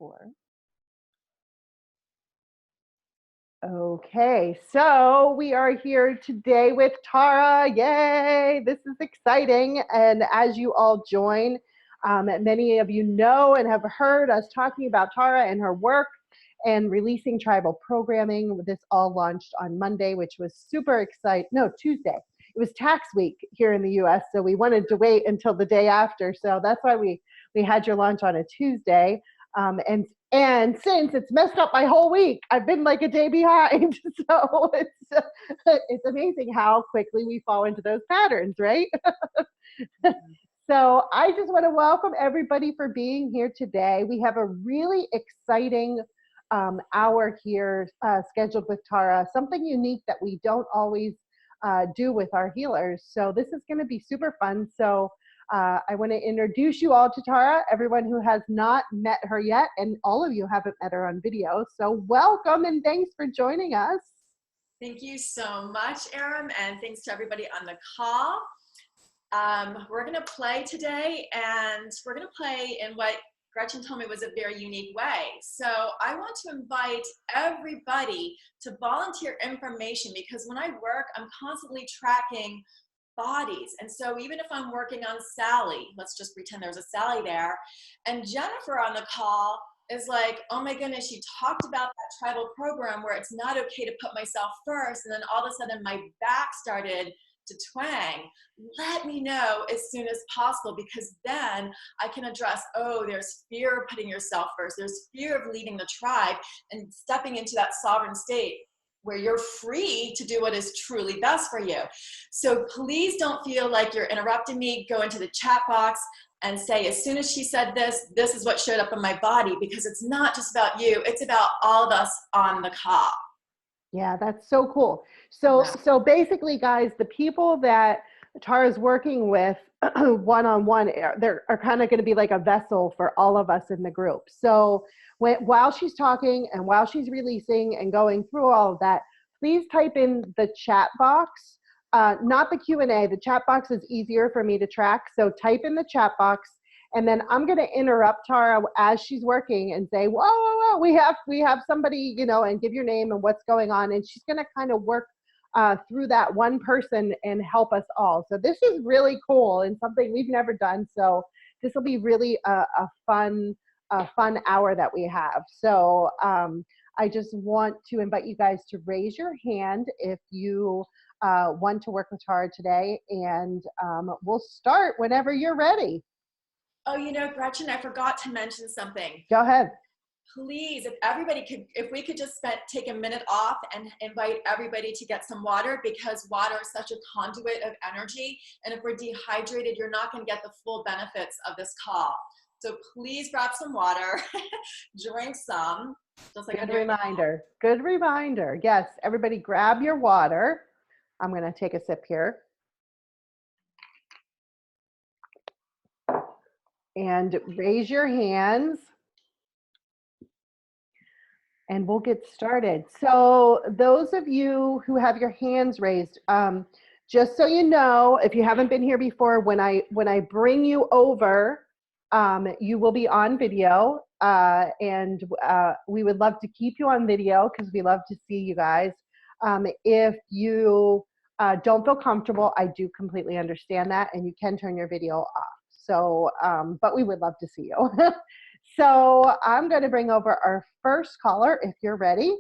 4. Okay, so we are here today with Tara. Yay! This is exciting. And as you all join, many of you know and have heard us talking about Tara and her work and releasing tribal programming. This all launched on Monday, which was super exciting. No, Tuesday. It was tax week here in the US, so we wanted to wait until the day after. So that's why we had your launch on a Tuesday. And since it's messed up my whole week, I've been like a day behind. So it's amazing how quickly we fall into those patterns, right? So I just want to welcome everybody for being here today. We have a really exciting hour here scheduled with Tara, something unique that we don't always do with our healers. So this is going to be super fun. So I want to introduce you all to Tara, everyone who has not met her yet, and all of you haven't met her on video. So welcome and thanks for joining us. Thank you so much, Aram, and thanks to everybody on the call. We're going to play today, and we're going to play in what Gretchen told me was a very unique way. So I want to invite everybody to volunteer information, because when I work, I'm constantly tracking bodies. And so even if I'm working on Sally, let's just pretend there's a Sally there, and Jennifer on the call is like, oh my goodness, you talked about that tribal program where it's not okay to put myself first, and then all of a sudden my back started to twang. Let me know as soon as possible, because then I can address, oh, there's fear of putting yourself first, there's fear of leaving the tribe and stepping into that sovereign state where you're free to do what is truly best for you. So please don't feel like you're interrupting me. Go into the chat box and say, as soon as she said this, this is what showed up in my body, because it's not just about you, it's about all of us on the call. Yeah, that's so cool. So basically, guys, the people that Tara's working with one-on-one, they're kind of going to be like a vessel for all of us in the group. So while she's talking and while she's releasing and going through all of that, please type in the chat box, not the Q&A. The chat box is easier for me to track. So type in the chat box, and then I'm going to interrupt Tara as she's working and say, whoa, whoa, whoa, we have somebody, you know, and give your name and what's going on. And she's going to kind of work through that one person and help us all. So this is really cool and something we've never done. So this will be really a fun hour that we have. So I just want to invite you guys to raise your hand if you want to work with Tara today, and we'll start whenever you're ready. Oh, you know, Gretchen, I forgot to mention something. Go ahead. Please, if we could just take a minute off and invite everybody to get some water, because water is such a conduit of energy. And if we're dehydrated, you're not going to get the full benefits of this call. So please grab some water, drink some. Just like Good reminder. Good reminder. Yes, everybody grab your water. I'm going to take a sip here. And raise your hands. And we'll get started. So those of you who have your hands raised, just so you know, if you haven't been here before, when I bring you over, you will be on video, and we would love to keep you on video because we love to see you guys. If you don't feel comfortable, I do completely understand that, and you can turn your video off. So, but we would love to see you. So I'm going to bring over our first caller if you're ready.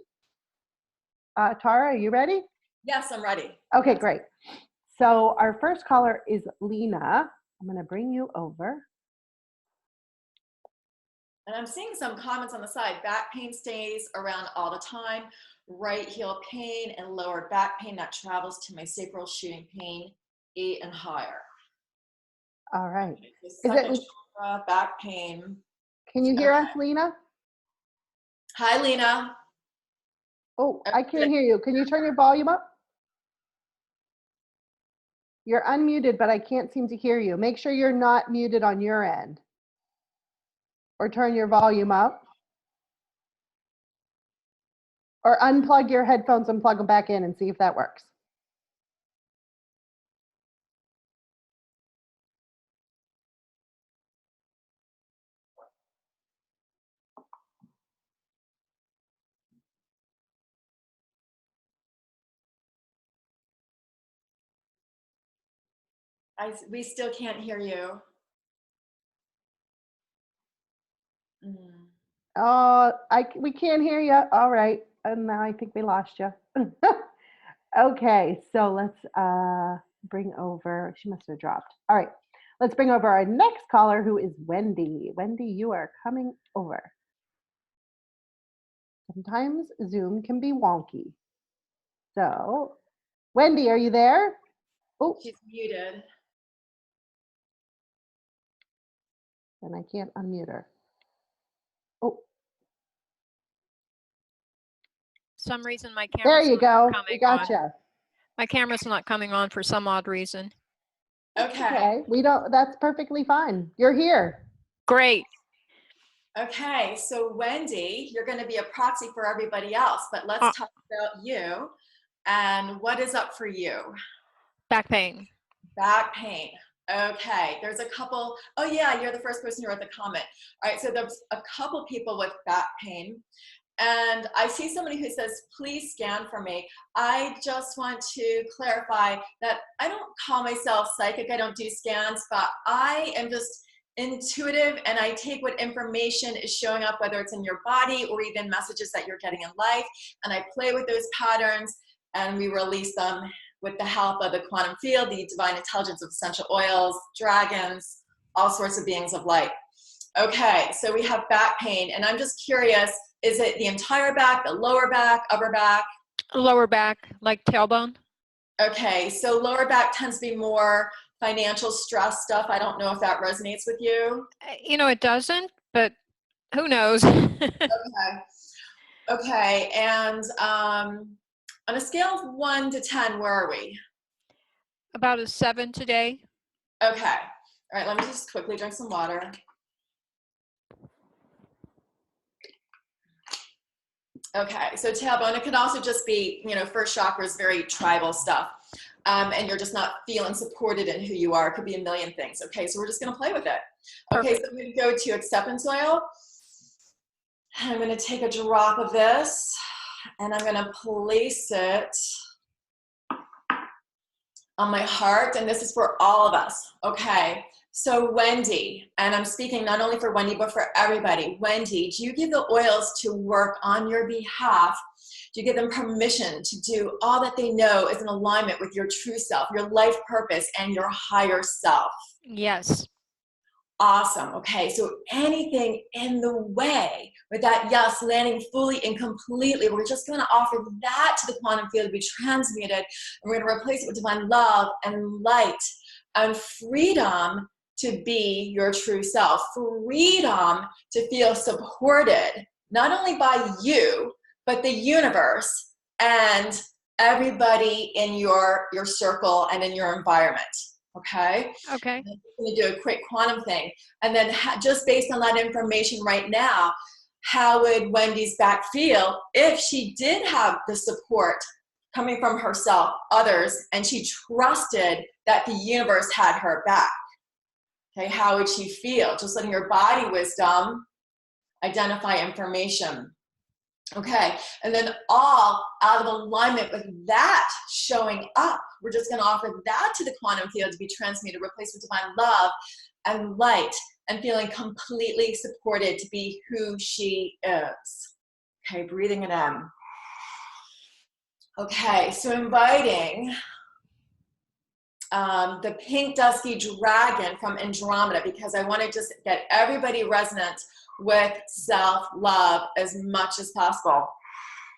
Tara, are you ready? Yes, I'm ready. Okay, great. So our first caller is Lena. I'm going to bring you over. And I'm seeing some comments on the side. Back pain stays around all the time. Right heel pain and lower back pain that travels to my sacral shooting pain, 8 and higher. All right. Second chakra, back pain. Can you hear us, Lena? Hi, Lena. Oh, I can't hear you. Can you turn your volume up? You're unmuted, but I can't seem to hear you. Make sure you're not muted on your end. Or turn your volume up. Or unplug your headphones and plug them back in and see if that works. We still can't hear you. Mm. Oh, we can't hear you. All right. And now I think we lost you. Okay, so let's bring over, she must have dropped. All right, let's bring over our next caller who is Wendy. Wendy, you are coming over. Sometimes Zoom can be wonky. So, Wendy, are you there? Oh, She's muted. and I can't unmute her. Oh, Some reason my there camera's you not go. We coming got on. you. My camera's not coming on for some odd reason. Okay. Okay, we don't, that's perfectly fine. You're here. Great. Okay, so Wendy, you're going to be a proxy for everybody else, but let's talk about you and what is up for you. Back pain. Back pain. Okay, there's a couple. Oh yeah, you're the first person who wrote the comment. All right, so there's a couple people with back pain. And I see somebody who says, please scan for me. I just want to clarify that I don't call myself psychic. I don't do scans, but I am just intuitive, and I take what information is showing up, whether it's in your body or even messages that you're getting in life, and I play with those patterns and we release them with the help of the quantum field, the divine intelligence of essential oils, dragons, all sorts of beings of light. Okay, so we have back pain, and I'm just curious, is it the entire back, the lower back, upper back? Lower back, like tailbone. Okay, so lower back tends to be more financial stress stuff. I don't know if that resonates with you. You know, it doesn't, but who knows? Okay. Okay, and on a scale of 1 to 10, where are we? About a 7 today. Okay. All right, let me just quickly drink some water. Okay, so tailbone, it could also just be, you know, first chakra is very tribal stuff. And you're just not feeling supported in who you are. It could be a million things. Okay, so we're just gonna play with it. Okay, Perfect. so I'm gonna go to acceptance oil. I'm gonna take a drop of this and I'm gonna place it on my heart, and this is for all of us. Okay, so Wendy, and I'm speaking not only for Wendy, but for everybody. Wendy, do you give the oils to work on your behalf? Do you give them permission to do all that they know is in alignment with your true self, your life purpose, and your higher self? Yes. Awesome. Okay, so anything in the way with that yes landing fully and completely, we're just going to offer that to the quantum field to be transmuted, and we're going to replace it with divine love and light and freedom to be your true self, freedom to feel supported, not only by you, but the universe and everybody in your circle and in your environment. Okay? Okay. I'm going to do a quick quantum thing. And then just based on that information right now, how would Wendy's back feel if she did have the support coming from herself, others, and she trusted that the universe had her back? Okay, how would she feel? Just letting your body wisdom identify information. Okay, and then all out of alignment with that showing up, we're just going to offer that to the quantum field to be transmuted, replaced with divine love and light, and feeling completely supported to be who she is. Okay, breathing it in. Okay, so inviting the pink dusky dragon from Andromeda, because I want to just get everybody resonant with self-love as much as possible.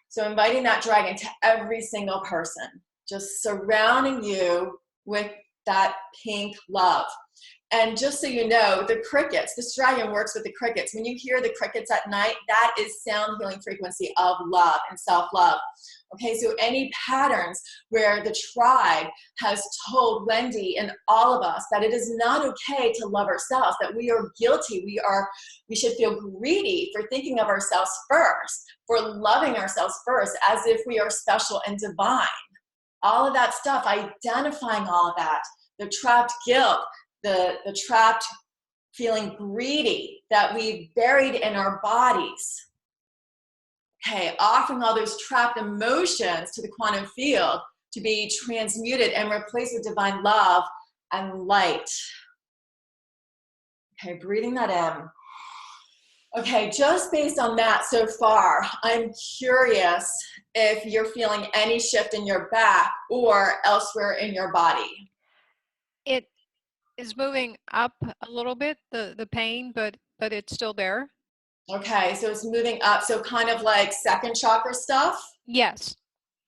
So inviting that dragon to every single person, just surrounding you with that pink love. And just so you know, the crickets, this dragon works with the crickets. When you hear the crickets at night, that is sound healing frequency of love and self-love. Okay, so any patterns where the tribe has told Wendy and all of us that it is not okay to love ourselves, that we are guilty, we should feel greedy for thinking of ourselves first, for loving ourselves first, as if we are special and divine. All of that stuff, identifying all of that, the trapped guilt, the trapped feeling greedy that we've buried in our bodies. Okay, offering all those trapped emotions to the quantum field to be transmuted and replaced with divine love and light. Okay, breathing that in. Okay, just based on that so far, I'm curious if you're feeling any shift in your back or elsewhere in your body. It is moving up a little bit, the pain, but it's still there. Okay, so it's moving up, so kind of like second chakra stuff? Yes.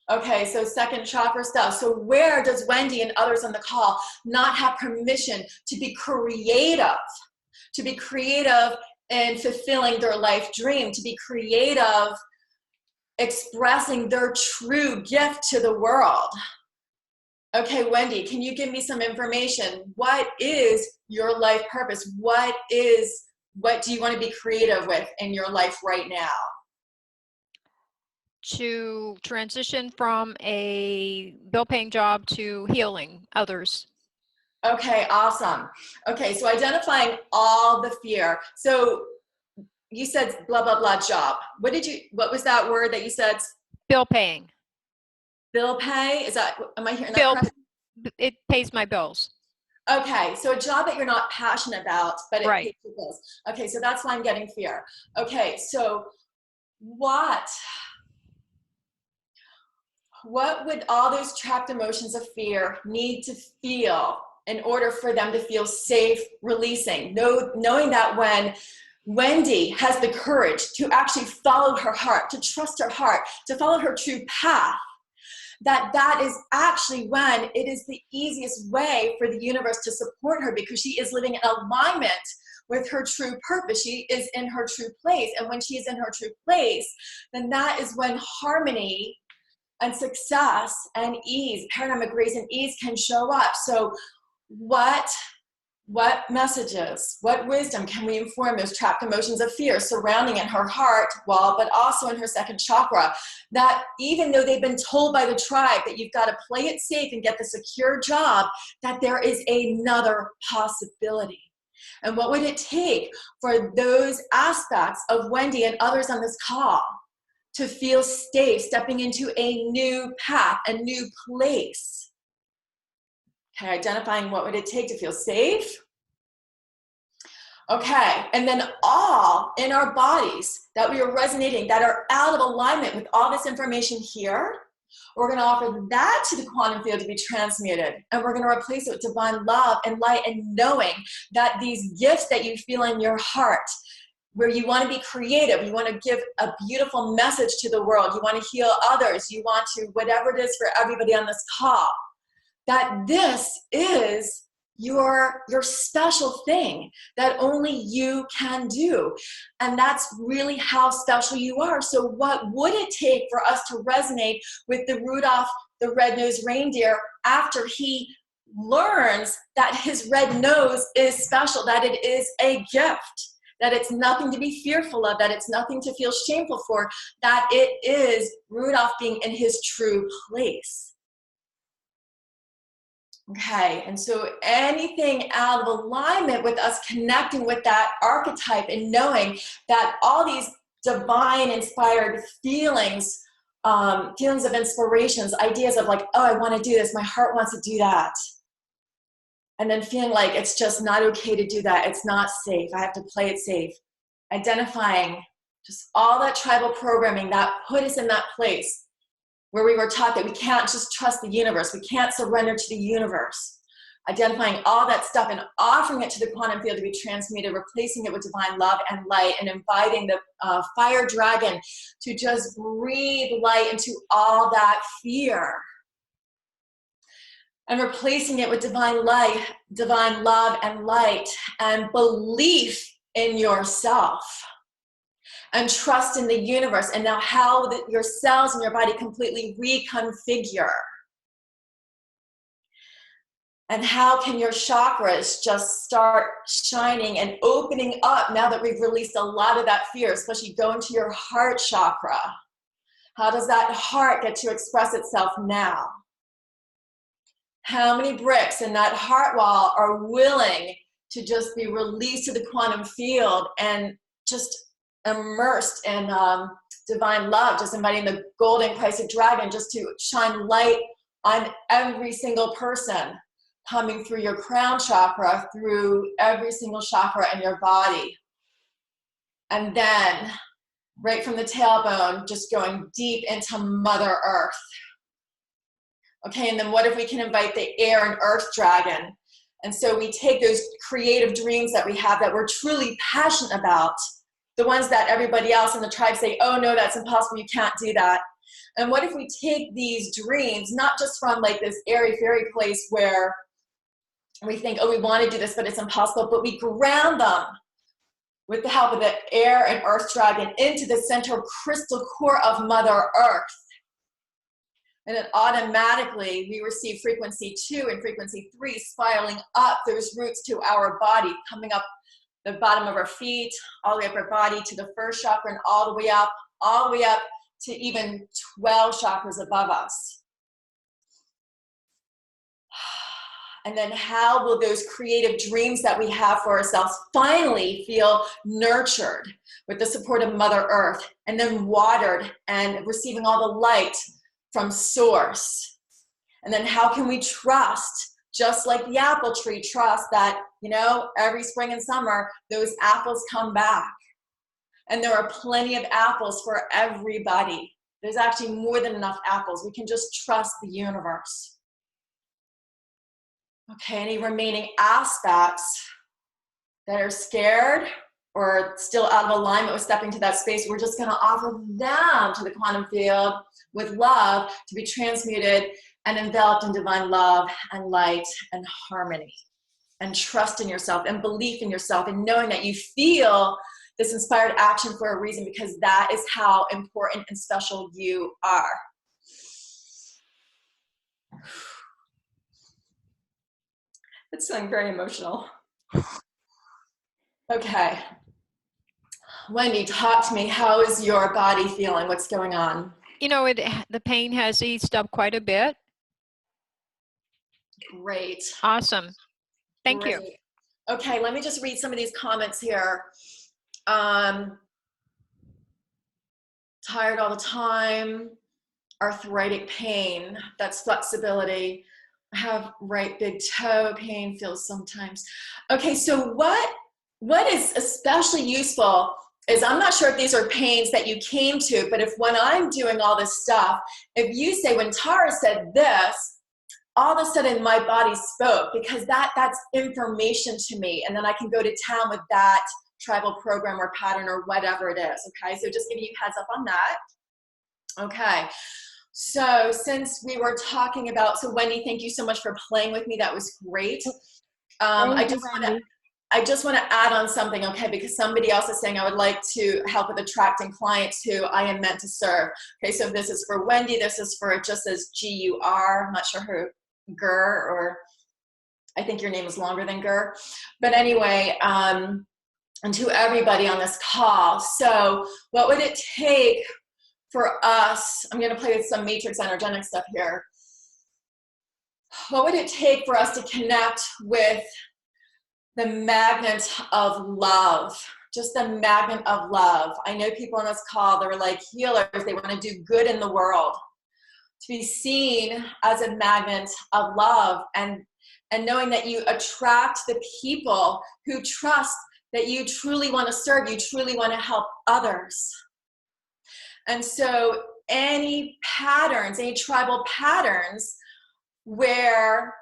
Okay, so second chakra stuff. So where does Wendy and others on the call not have permission to be creative? To be creative in fulfilling their life dream, to be creative, expressing their true gift to the world. Okay, Wendy, can you give me some information? What is your life purpose? What do you want to be creative with in your life right now? To transition from a bill-paying job to healing others. Okay, awesome. Okay, so identifying all the fear. So you said blah, blah, blah job. What was that word that you said? Bill-paying. Bill pay? Am I hearing that correctly? It pays my bills. Okay, so a job that you're not passionate about, but it Right. pays your bills. Okay, so that's why I'm getting fear. Okay, so what would all those trapped emotions of fear need to feel in order for them to feel safe releasing? Knowing that when Wendy has the courage to actually follow her heart, to trust her heart, to follow her true path, that is actually when it is the easiest way for the universe to support her, because she is living in alignment with her true purpose. She is in her true place. And when she is in her true place, then that is when harmony and success and ease, paradigm of grace and ease can show up. So what messages, what wisdom can we inform those trapped emotions of fear surrounding in her heart wall, but also in her second chakra, that even though they've been told by the tribe that you've got to play it safe and get the secure job, that there is another possibility? And what would it take for those aspects of Wendy and others on this call to feel safe, stepping into a new path, a new place? Okay, identifying what would it take to feel safe. Okay, and then all in our bodies that we are resonating, that are out of alignment with all this information here, we're going to offer that to the quantum field to be transmuted. And we're going to replace it with divine love and light, and knowing that these gifts that you feel in your heart, where you want to be creative, you want to give a beautiful message to the world, you want to heal others, you want to, whatever it is for everybody on this call, that this is your special thing that only you can do. And that's really how special you are. So what would it take for us to resonate with the Rudolph the red-nosed reindeer after he learns that his red nose is special, that it is a gift, that it's nothing to be fearful of, that it's nothing to feel shameful for, that it is Rudolph being in his true place? Okay, and so anything out of alignment with us connecting with that archetype and knowing that all these divine inspired feelings, feelings of inspirations, ideas of like, oh, I want to do this, my heart wants to do that. And then feeling like it's just not okay to do that, it's not safe, I have to play it safe. Identifying just all that tribal programming that put us in that place where we were taught that we can't just trust the universe, we can't surrender to the universe. Identifying all that stuff and offering it to the quantum field to be transmuted, replacing it with divine love and light, and inviting the fire dragon to just breathe light into all that fear. And replacing it with divine light, divine love and light, and belief in yourself. And trust in the universe, and now how your cells in your body completely reconfigure. And how can your chakras just start shining and opening up now that we've released a lot of that fear, especially going to your heart chakra? How does that heart get to express itself now? How many bricks in that heart wall are willing to just be released to the quantum field and just immersed in divine love, just inviting the golden Christ dragon just to shine light on every single person coming through your crown chakra, through every single chakra in your body. And then right from the tailbone, just going deep into Mother Earth. Okay, and then what if we can invite the air and earth dragon? And so we take those creative dreams that we have that we're truly passionate about, the ones that everybody else in the tribe say, oh no, that's impossible, you can't do that. And what if we take these dreams, not just from like this airy fairy place where we think, oh, we want to do this, but it's impossible, but we ground them with the help of the air and earth dragon into the central crystal core of Mother Earth. And then automatically we receive frequency 2 and frequency 3 spiraling up those roots to our body, coming up the bottom of our feet, all the way up our body to the first chakra and all the way up to even 12 chakras above us. And then how will those creative dreams that we have for ourselves finally feel nurtured with the support of Mother Earth, and then watered and receiving all the light from source? And then how can we trust, just like the apple tree, trust that, you know, every spring and summer, those apples come back. And there are plenty of apples for everybody. There's actually more than enough apples. We can just trust the universe. Okay, any remaining aspects that are scared or still out of alignment with stepping to that space, we're just going to offer them to the quantum field with love to be transmuted and enveloped in divine love and light and harmony and trust in yourself and belief in yourself and knowing that you feel this inspired action for a reason, because that is how important and special you are. It's feeling very emotional. Okay. Wendy, talk to me. How is your body feeling? What's going on? You know, the pain has eased up quite a bit. Great. Awesome. Thank you. Okay, let me just read some of these comments here. Tired all the time, arthritic pain, that's flexibility. I have right big toe pain, feels sometimes. Okay, so what is especially useful is, I'm not sure if these are pains that you came to, but if when I'm doing all this stuff, if you say, when Tara said this, all of a sudden my body spoke, because that's information to me, and then I can go to town with that tribal program or pattern or whatever it is, okay? So just giving you heads up on that. Okay, so since we were talking about, so Wendy, thank you so much for playing with me. That was great. I just want to add on something, okay, because somebody else is saying I would like to help with attracting clients who I am meant to serve. Okay, so this is for Wendy. This is for, it just says G-U-R. I'm not sure who, Gur, or I think your name is longer than Gur. But anyway, and to everybody on this call. So what would it take for us, I'm going to play with some matrix energetic stuff here. What would it take for us to connect with the magnet of love? Just the magnet of love. I know people on this call, they're like healers, they want to do good in the world. To be seen as a magnet of love, and knowing that you attract the people who trust that you truly want to serve, you truly want to help others. And so any patterns, any tribal patterns where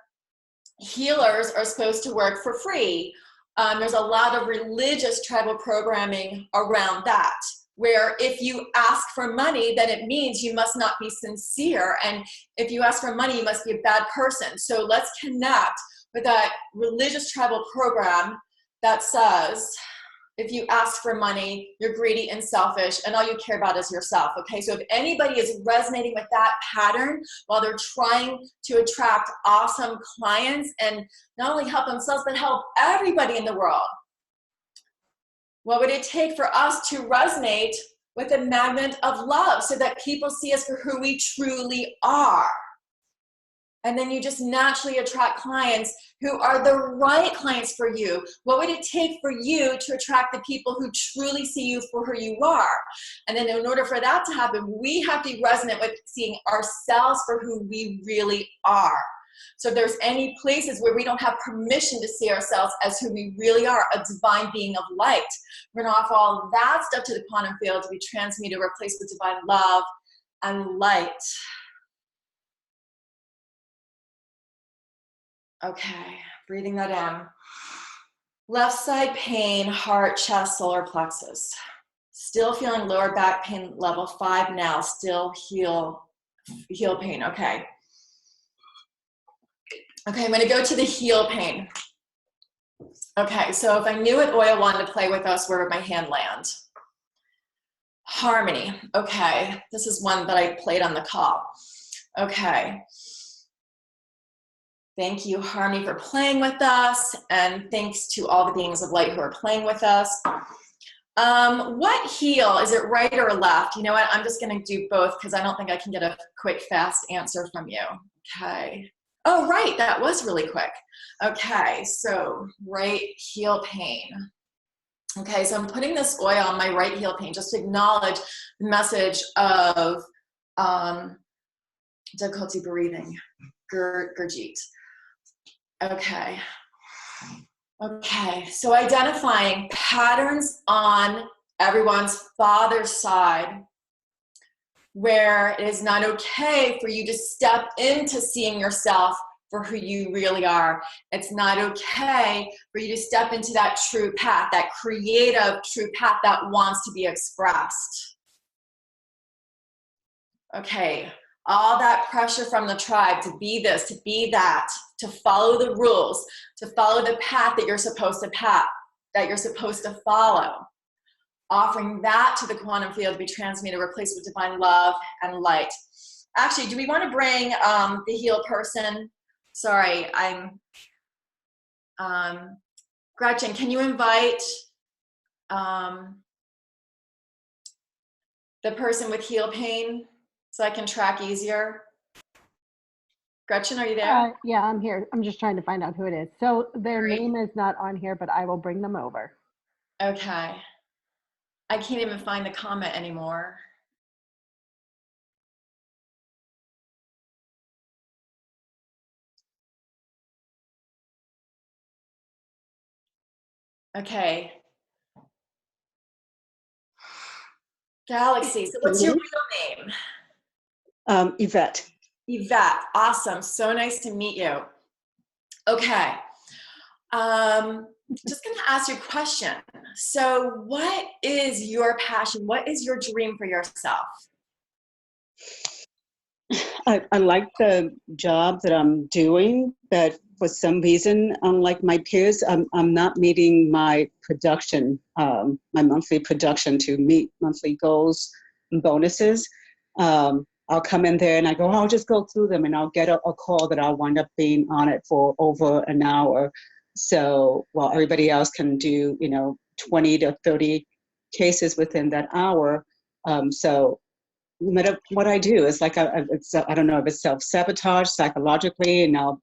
healers are supposed to work for free, there's a lot of religious tribal programming around that, where if you ask for money, then it means you must not be sincere. And if you ask for money, you must be a bad person. So let's connect with that religious tribal program that says, if you ask for money, you're greedy and selfish, and all you care about is yourself, okay? So if anybody is resonating with that pattern while they're trying to attract awesome clients and not only help themselves, but help everybody in the world, what would it take for us to resonate with the magnet of love so that people see us for who we truly are? And then you just naturally attract clients who are the right clients for you. What would it take for you to attract the people who truly see you for who you are? And then in order for that to happen, we have to be resonant with seeing ourselves for who we really are. So if there's any places where we don't have permission to see ourselves as who we really are, a divine being of light, we're going to offer all that stuff to the quantum field to be transmuted, replaced with divine love and light. Okay, breathing that in. Left side pain, heart, chest, solar plexus. Still feeling lower back pain, level 5 now. Still heel pain, okay. Okay, I'm gonna go to the heel pain. Okay, so if I knew what oil wanted to play with us, where would my hand land? Harmony, okay. This is one that I played on the call. Okay. Thank you, Harmony, for playing with us, and thanks to all the beings of light who are playing with us. What heel? Is it right or left? You know what? I'm just going to do both because I don't think I can get a quick, fast answer from you. Okay. Oh, right. That was really quick. Okay. So right heel pain. Okay. So I'm putting this oil on my right heel pain just to acknowledge the message of difficulty breathing, Gurjeet. Okay. Okay, so identifying patterns on everyone's father's side where it is not okay for you to step into seeing yourself for who you really are. It's not okay for you to step into that true path, that creative true path that wants to be expressed. Okay, all that pressure from the tribe to be this, to be that, to follow the rules, to follow the path that you're supposed to follow. Offering that to the quantum field to be transmuted, replaced with divine love and light. Actually, do we want to bring the healed person? Sorry, Gretchen, can you invite the person with heel pain so I can track easier? Gretchen, are you there? Yeah, I'm here. I'm just trying to find out who it is. So their Great. name is not on here, but I will bring them over. Okay. I can't even find the comment anymore. Okay. Galaxy. So what's your real name? Yvette. Yvette. Awesome. So nice to meet you. Okay. Just going to ask you a question. So what is your passion? What is your dream for yourself? I like the job that I'm doing, but for some reason, unlike my peers, I'm not meeting my production, my monthly production to meet monthly goals and bonuses. I'll come in there and I go, I'll just go through them and I'll get a call that I'll wind up being on it for over an hour. So while everybody else can do, 20 to 30 cases within that hour. So no matter what I do, it's like I don't know if it's self-sabotage psychologically, and I'll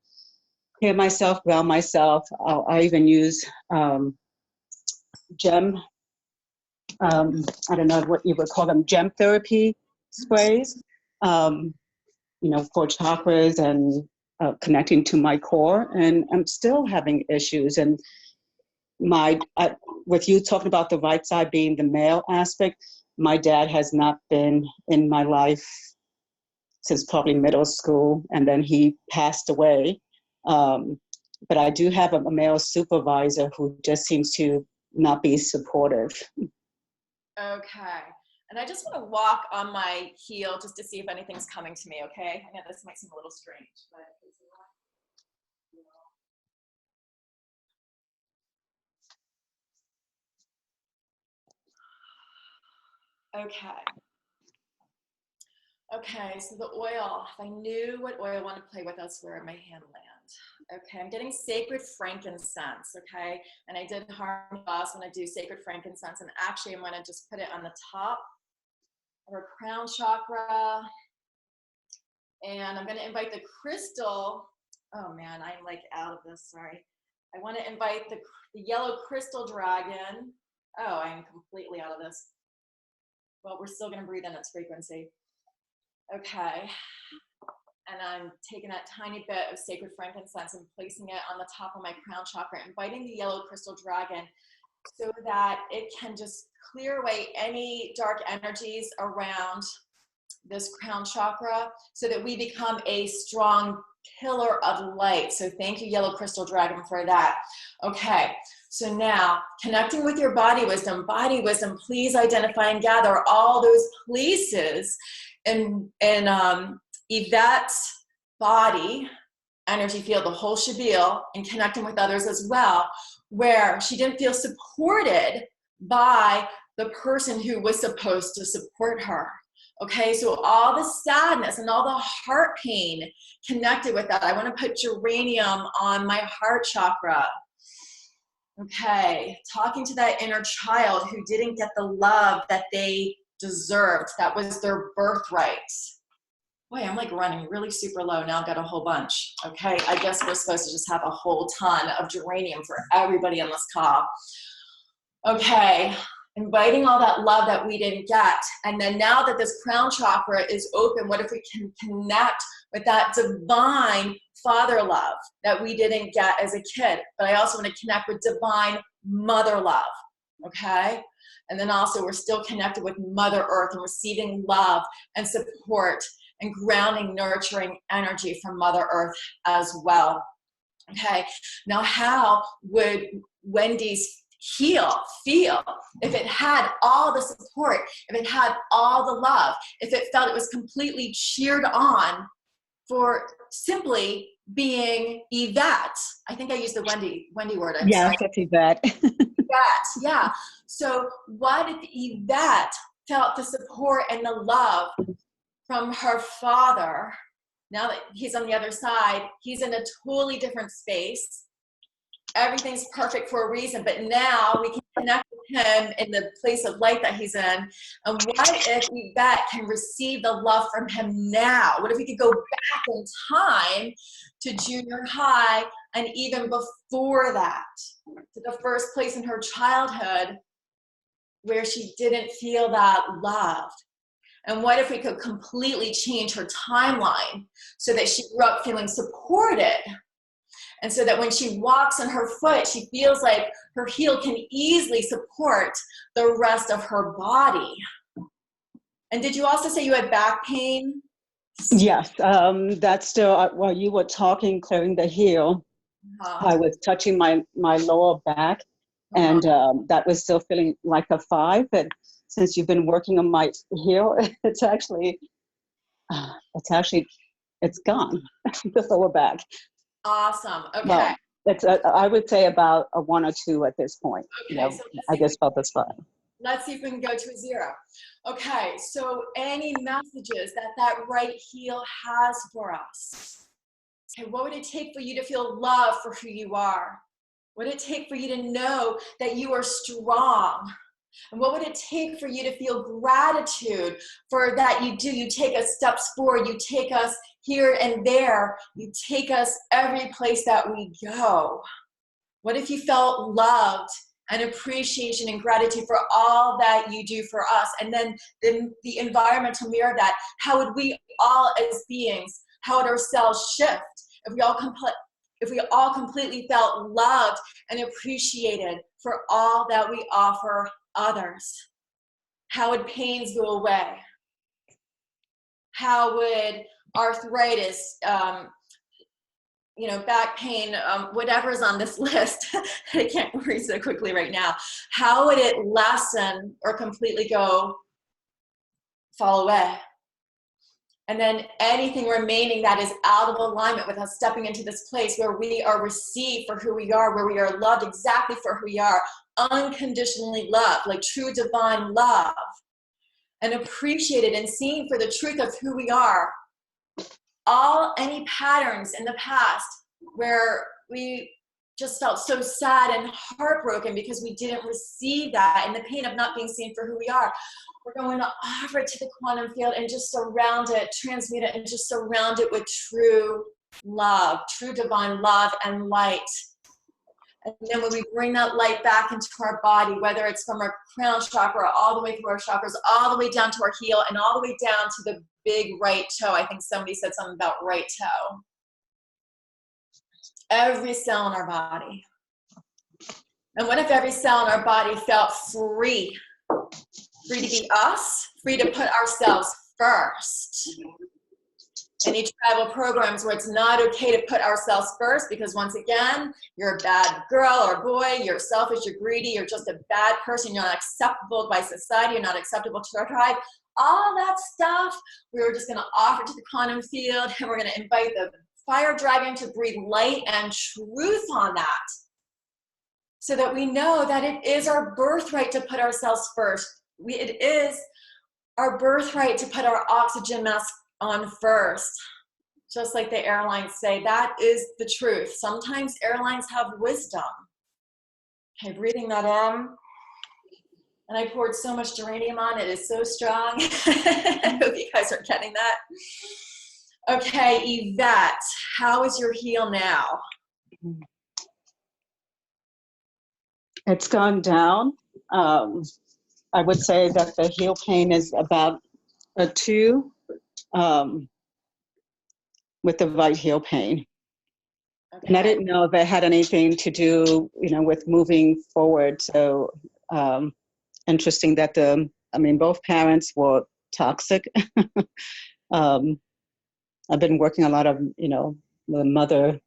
hear myself, ground myself. I even use gem, I don't know what you would call them, gem therapy sprays, for chakras and connecting to my core. And I'm still having issues. And with you talking about the right side being the male aspect, my dad has not been in my life since probably middle school, and then he passed away. But I do have a male supervisor who just seems to not be supportive. Okay. And I just want to walk on my heel just to see if anything's coming to me, okay? I know this might seem a little strange, but okay. Okay, so the oil, if I knew what oil I wanted to play with us, where would my hand land? Okay, I'm getting sacred frankincense, okay? And I did Harmony Boss when I do sacred frankincense, and actually I'm gonna just put it on the top of our crown chakra. And I'm gonna invite the crystal, oh man, I'm like out of this, sorry. I wanna invite the yellow crystal dragon. Oh, I'm completely out of this. Well, we're still gonna breathe in its frequency. Okay. And I'm taking that tiny bit of sacred frankincense and placing it on the top of my crown chakra, inviting the yellow crystal dragon so that it can just clear away any dark energies around this crown chakra so that we become a strong pillar of light. So thank you, yellow crystal dragon, for that. Okay, so now connecting with your body wisdom, please identify and gather all those places in Yvette's body, energy field, the whole shabelle, and connecting with others as well, where she didn't feel supported by the person who was supposed to support her. Okay, so all the sadness and all the heart pain connected with that. I want to put geranium on my heart chakra. Okay, talking to that inner child who didn't get the love that they deserved. That was their birthright. Boy, I'm like running really super low. Now I've got a whole bunch. Okay, I guess we're supposed to just have a whole ton of geranium for everybody on this call. Okay, inviting all that love that we didn't get. And then now that this crown chakra is open, what if we can connect with that divine father love that we didn't get as a kid? But I also want to connect with divine mother love, okay? And then also we're still connected with Mother Earth and receiving love and support and grounding, nurturing energy from Mother Earth as well. Okay, now how would Wendy's feel if it had all the support, if it had all the love, if it felt it was completely cheered on for simply being Yvette? I think I used the Wendy word. I'm Yes, sorry. that's Yvette. Yvette, yeah. So what if Yvette felt the support and the love from her father? Now that he's on the other side, he's in a totally different space. Everything's perfect for a reason, but now we can connect with him in the place of light that he's in. And what if Yvette can receive the love from him now? What if we could go back in time to junior high and even before that, to the first place in her childhood where she didn't feel that love? And what if we could completely change her timeline so that she grew up feeling supported? And so that when she walks on her foot, she feels like her heel can easily support the rest of her body. And did you also say you had back pain? Yes, that's still, while you were talking, clearing the heel, I was touching my lower back, and that was still feeling like a 5. But since you've been working on my heel, it's gone, the lower back. Awesome. Okay. Well, it's I would say about a 1 or 2 at this point. Okay, You know, so I just felt this 5. let's see if we can go to a 0. Okay, so any messages that right heel has for us? Okay, what would it take for you to feel love for who you are? What would it take for you to know that you are strong? And what would it take for you to feel gratitude for that you do? You take us steps forward. You take us here and there. You take us every place that we go. What if you felt loved and appreciation and gratitude for all that you do for us? And then the environmental mirror that. How would we all as beings, how would our cells shift if we all completely felt loved and appreciated for all that we offer others? How would pains go away? How would arthritis, back pain, whatever's on this list, I can't read so quickly right now, how would it lessen or completely fall away? And then anything remaining that is out of alignment with us stepping into this place where we are received for who we are, where we are loved exactly for who we are, unconditionally loved, like true divine love, and appreciated and seen for the truth of who we are. Any patterns in the past where we just felt so sad and heartbroken because we didn't receive that, and the pain of not being seen for who we are. We're going to offer it to the quantum field and just surround it, transmute it, and just surround it with true love, true divine love and light. And then when we bring that light back into our body, whether it's from our crown chakra all the way through our chakras, all the way down to our heel, and all the way down to the big right toe. I think somebody said something about right toe. Every cell in our body. And what if every cell in our body felt free? Free to be us, free to put ourselves first. Any tribal programs where it's not okay to put ourselves first because once again, you're a bad girl or boy, you're selfish, you're greedy, you're just a bad person, you're not acceptable by society, you're not acceptable to our tribe. All that stuff, we were just gonna offer to the quantum field, and we're gonna invite the fire dragon to breathe light and truth on that. So that we know that it is our birthright to put ourselves first. It is our birthright to put our oxygen mask on first. Just like the airlines say, that is the truth. Sometimes airlines have wisdom. Okay, breathing that in. And I poured so much geranium on, it is so strong. I hope you guys are getting that. Okay, Yvette, how is your heel now? It's gone down. I would say that the heel pain is about a 2 with the right heel pain. Okay. And I didn't know if it had anything to do, with moving forward. So interesting that both parents were toxic. I've been working a lot of, the mother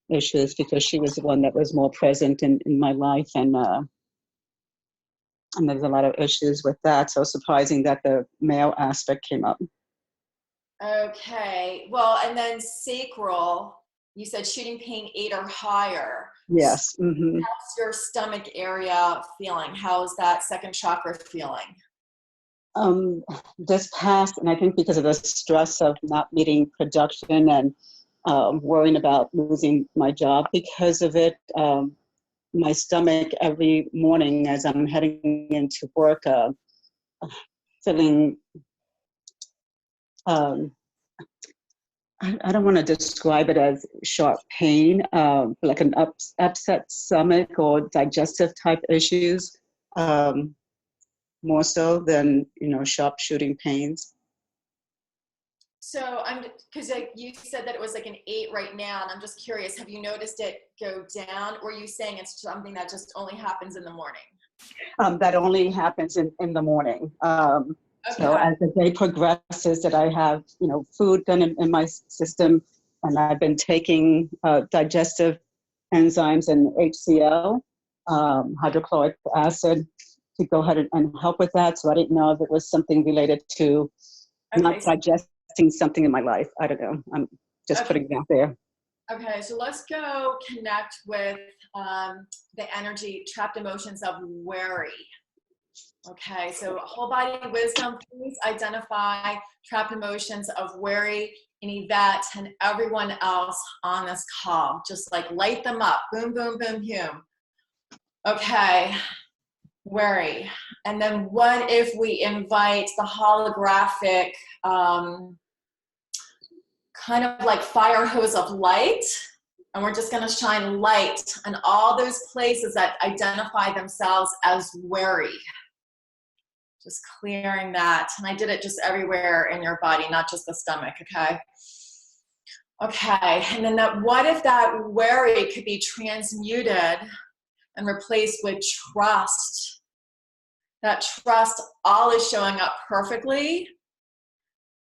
issues because she was the one that was more present in my life. And there's a lot of issues with that. So surprising that the male aspect came up. Okay, well, and then sacral, you said shooting pain 8 or higher. Yes. Mm-hmm. How's your stomach area feeling? How's that second chakra feeling? This past, and I think because of the stress of not meeting production and worrying about losing my job because of it, my stomach every morning as I'm heading into work, feeling, I don't want to describe it as sharp pain, like an upset stomach or digestive type issues, more so than, sharp shooting pains. So because you said that it was like an 8 right now, and I'm just curious, have you noticed it go down, or are you saying it's something that just only happens in the morning? That only happens in the morning. Okay. So as the day progresses, that I have, food done in my system, and I've been taking digestive enzymes and HCl, hydrochloric acid, to go ahead and help with that. So I didn't know if it was something related to not digesting something in my life. I don't know. I'm just putting it out there. Okay, so let's go connect with the energy, trapped emotions of worry. Okay, so whole body wisdom, please identify trapped emotions of worry in Yvette and everyone else on this call. Just like light them up. Boom, boom, boom, boom. Okay, worry. And then what if we invite the holographic kind of like fire hose of light, and we're just going to shine light on all those places that identify themselves as worry. Just clearing that. And I did it just everywhere in your body, not just the stomach, okay? Okay, and then what if that worry could be transmuted and replaced with trust? That trust all is showing up perfectly,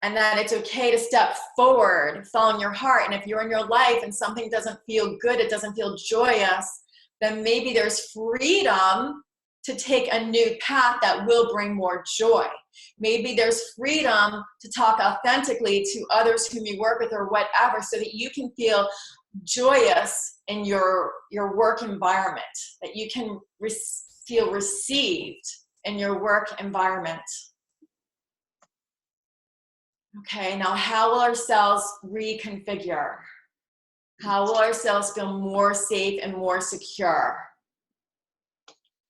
and that it's okay to step forward, following your heart. And if you're in your life and something doesn't feel good, it doesn't feel joyous, then maybe there's freedom to take a new path that will bring more joy. Maybe there's freedom to talk authentically to others whom you work with or whatever, so that you can feel joyous in your work environment, that you can feel received in your work environment. Okay, now how will our cells reconfigure? How will our cells feel more safe and more secure?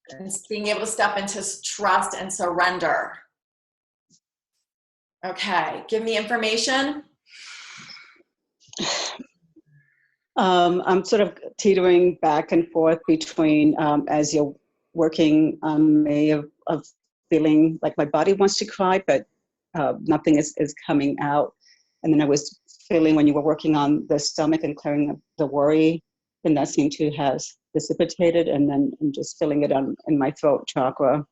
And being able to step into trust and surrender. Okay, give me information. I'm sort of teetering back and forth between, as you're working on me, of feeling like my body wants to cry, but nothing is coming out. And then I was feeling when you were working on the stomach and clearing the worry, then that seemed to have dissipated, and then I'm just feeling it in my throat chakra.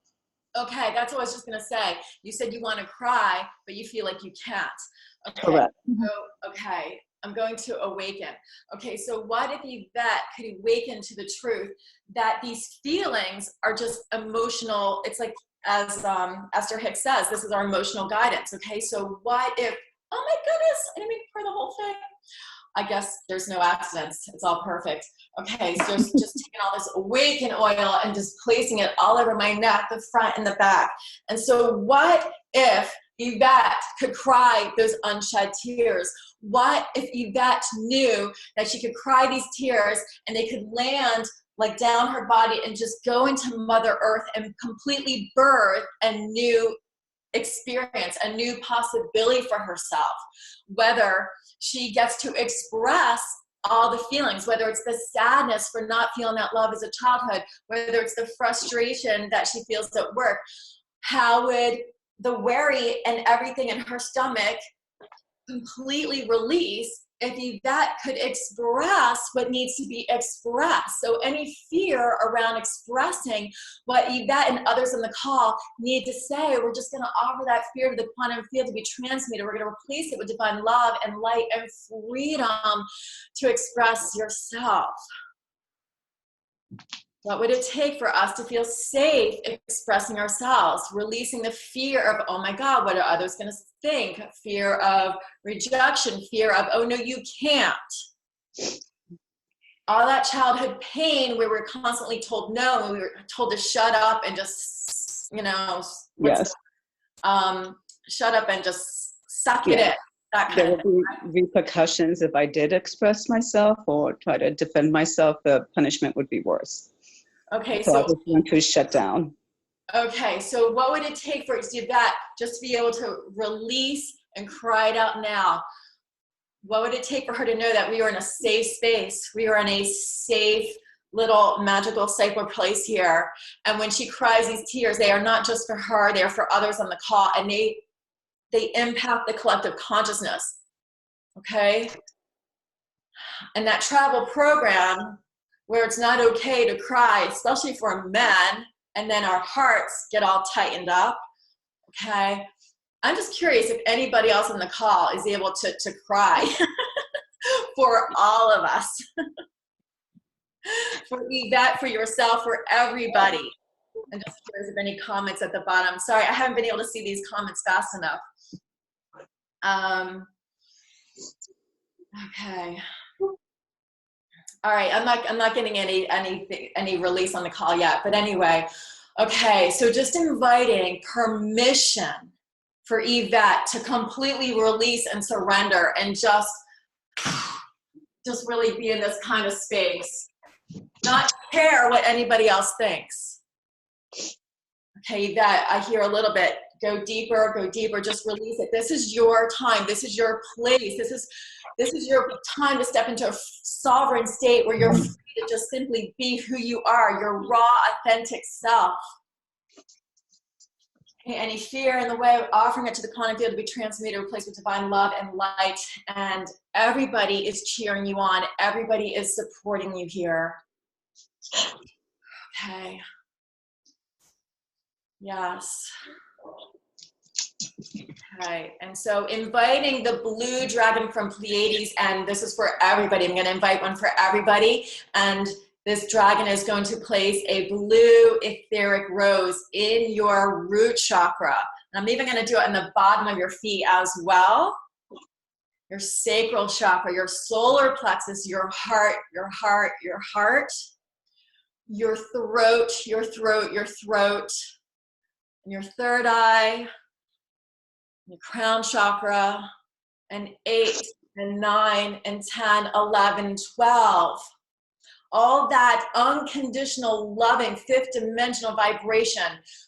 Okay, that's what I was just gonna say. You said you want to cry, but you feel like you can't. Okay. Correct. So, okay, I'm going to awaken. Okay, so what if Yvette could awaken to the truth that these feelings are just emotional? It's like, as Esther Hicks says, this is our emotional guidance. Okay, so what if, oh my goodness, I didn't mean for the whole thing. I guess there's no accidents. It's all perfect. Okay, so just taking all this awaken oil and just placing it all over my neck, the front and the back. And so what if Yvette could cry those unshed tears? What if Yvette knew that she could cry these tears and they could land like down her body and just go into Mother Earth and completely birth a new experience, a new possibility for herself, whether she gets to express all the feelings, whether it's the sadness for not feeling that love as a childhood, whether it's the frustration that she feels at work. How would the worry and everything in her stomach completely release if Yvette could express what needs to be expressed? So any fear around expressing what Yvette and others on the call need to say, we're just going to offer that fear to the quantum field to be transmuted. We're going to replace it with divine love and light and freedom to express yourself. What would it take for us to feel safe expressing ourselves, releasing the fear of, oh my God, what are others going to think? Fear of rejection, fear of, oh no, you can't. All that childhood pain where we're constantly told no, and we were told to shut up and just, Yes. Shut up and just suck it in. That kind There of will thing. be repercussions if I did express myself or try to defend myself. The punishment would be worse. Okay, So I so was going to shut down. okay, so what would it take for Yvette just to be able to release and cry it out now? What would it take for her to know that we are in a safe space? We are in a safe little magical sacred place here. And when she cries these tears, they are not just for her, they are for others on the call, and they impact the collective consciousness, okay? And that travel program where it's not okay to cry, especially for men, and then our hearts get all tightened up, okay? I'm just curious if anybody else on the call is able to cry for all of us. For Yvette, for yourself, for everybody. And just curious if any comments at the bottom. Sorry, I haven't been able to see these comments fast enough. Okay. All right, I'm not getting any release on the call yet, but anyway, okay, so just inviting permission for Yvette to completely release and surrender and just really be in this kind of space, not care what anybody else thinks. Okay, Yvette, I hear a little bit. Go deeper, just release it. This is your time. This is your place. This is your time to step into a sovereign state where you're free to just simply be who you are, your raw, authentic self. Okay, any fear in the way of offering it to the quantum field to be transmuted, replaced with divine love and light. And everybody is cheering you on. Everybody is supporting you here. Okay. Yes. Okay, and so inviting the blue dragon from Pleiades, and this is for everybody. I'm going to invite one for everybody, and this dragon is going to place a blue etheric rose in your root chakra. And I'm even going to do it in the bottom of your feet as well. Your sacral chakra, your solar plexus, your heart, your heart, your heart, your throat, your throat, your throat, and your third eye, your crown chakra, and 8 and 9 and 10, 11, and 12. All that unconditional, loving, fifth dimensional vibration.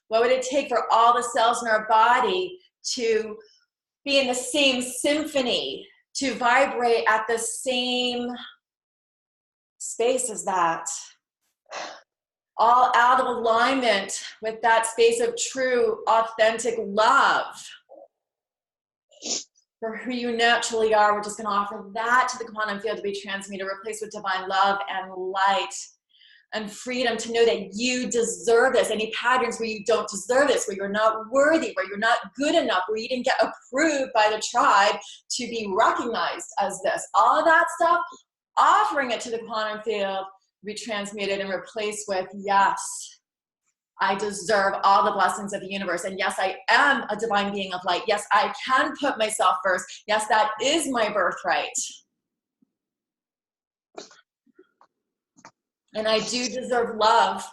What would it take for all the cells in our body to be in the same symphony, to vibrate at the same space as that? All out of alignment with that space of true, authentic love. for who you naturally are. We're just going to offer that to the quantum field to be transmuted, replaced with divine love and light and freedom to know that you deserve this. Any patterns where you don't deserve this, where you're not worthy, where you're not good enough, where you didn't get approved by the tribe to be recognized as this. All of that stuff, offering it to the quantum field, be transmuted and replaced with, yes, I deserve all the blessings of the universe. And yes, I am a divine being of light. Yes, I can put myself first. Yes, that is my birthright. And I do deserve love.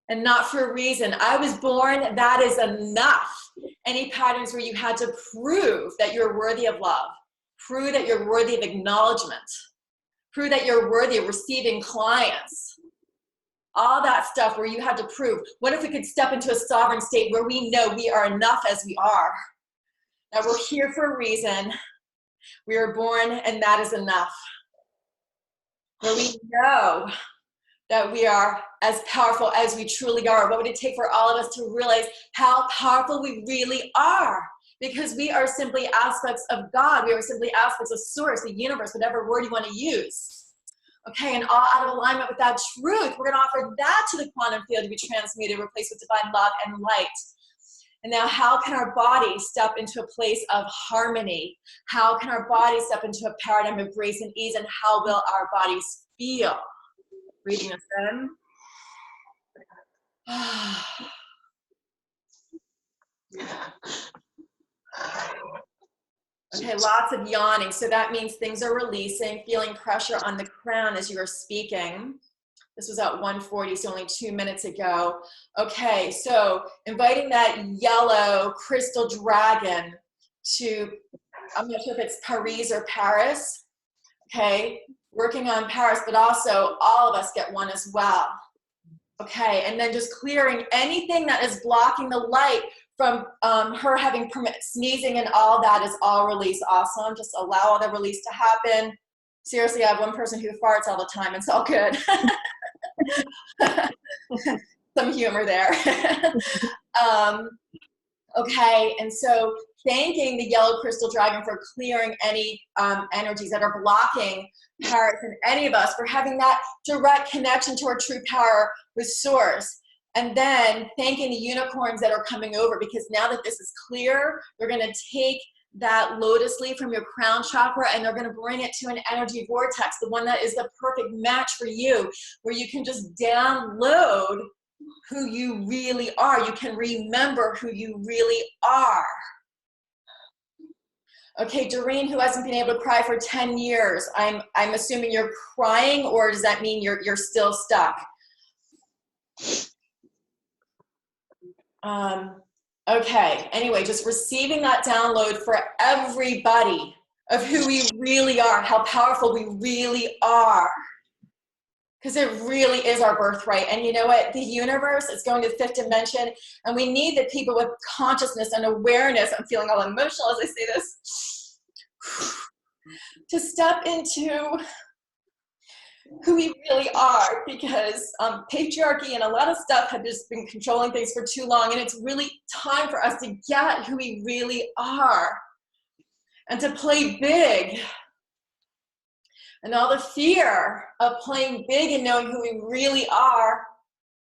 And not for a reason. I was born, that is enough. Any patterns where you had to prove that you're worthy of love, prove that you're worthy of acknowledgement, prove that you're worthy of receiving clients, all that stuff where you had to prove. What if we could step into a sovereign state where we know we are enough as we are? That we're here for a reason. We are born and that is enough. Where we know that we are as powerful as we truly are. What would it take for all of us to realize how powerful we really are? Because we are simply aspects of God. We are simply aspects of source, the universe, whatever word you want to use. Okay, and all out of alignment with that truth, we're gonna offer that to the quantum field to be transmuted, replaced with divine love and light. And now how can our body step into a place of harmony? How can our body step into a paradigm of grace and ease? And how will our bodies feel? Breathing us in. Okay, lots of yawning. So that means things are releasing, feeling pressure on the crown as you are speaking. This was at 1:40, so only 2 minutes ago. Okay, so inviting that yellow crystal dragon to, I'm not sure if it's Paris or Paris. Okay, working on Paris, but also all of us get one as well. Okay, and then just clearing anything that is blocking the light from her having sneezing, and all that is all released. Awesome, just allow all the release to happen. Seriously, I have one person who farts all the time. It's all good. Some humor there. Okay, and so thanking the yellow crystal dragon for clearing any energies that are blocking Paris and any of us, for having that direct connection to our true power with source. And then thanking the unicorns that are coming over, because now that this is clear, they're going to take that lotus leaf from your crown chakra and they're going to bring it to an energy vortex, the one that is the perfect match for you, where you can just download who you really are. You can remember who you really are. Okay, Doreen, who hasn't been able to cry for 10 years, I'm assuming you're crying, or does that mean you're still stuck? Okay, anyway, just receiving that download for everybody of who we really are, how powerful we really are. Because it really is our birthright. And you know what? The universe is going to the fifth dimension, and we need the people with consciousness and awareness. I'm feeling all emotional as I say this. To step into who we really are, because patriarchy and a lot of stuff have just been controlling things for too long, and it's really time for us to get who we really are and to play big. And all the fear of playing big and knowing who we really are,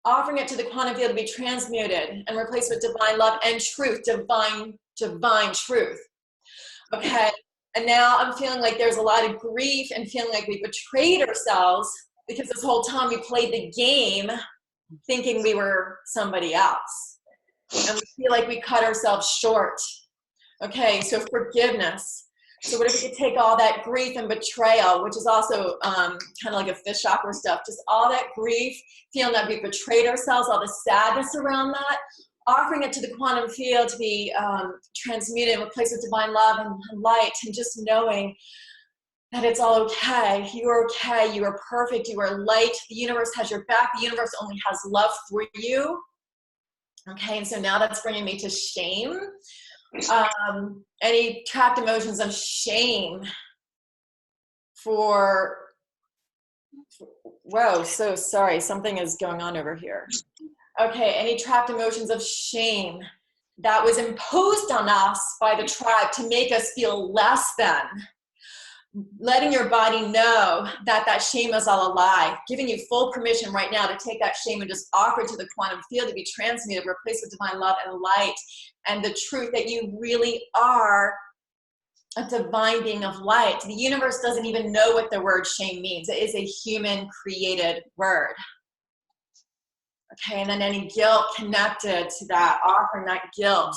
offering it to the quantum field to be transmuted and replaced with divine love and truth, divine truth. Okay. And now I'm feeling like there's a lot of grief and feeling like we betrayed ourselves, because this whole time we played the game thinking we were somebody else. And we feel like we cut ourselves short. Okay, so forgiveness. So what if we could take all that grief and betrayal, which is also kind of like a fifth chakra stuff, just all that grief, feeling that we betrayed ourselves, all the sadness around that, offering it to the quantum field to be transmuted and replaced with divine love and light, and just knowing that it's all okay. You are okay. You are perfect. You are light. The universe has your back. The universe only has love for you. Okay, and so now that's bringing me to shame. Any trapped emotions of shame for, whoa, so sorry, something is going on over here. Okay, any trapped emotions of shame that was imposed on us by the tribe to make us feel less than. Letting your body know that that shame is all a lie, giving you full permission right now to take that shame and just offer it to the quantum field to be transmuted, replaced with divine love and light, and the truth that you really are a divine being of light. The universe doesn't even know what the word shame means. It is a human created word. Okay, and then any guilt connected to that, offering that guilt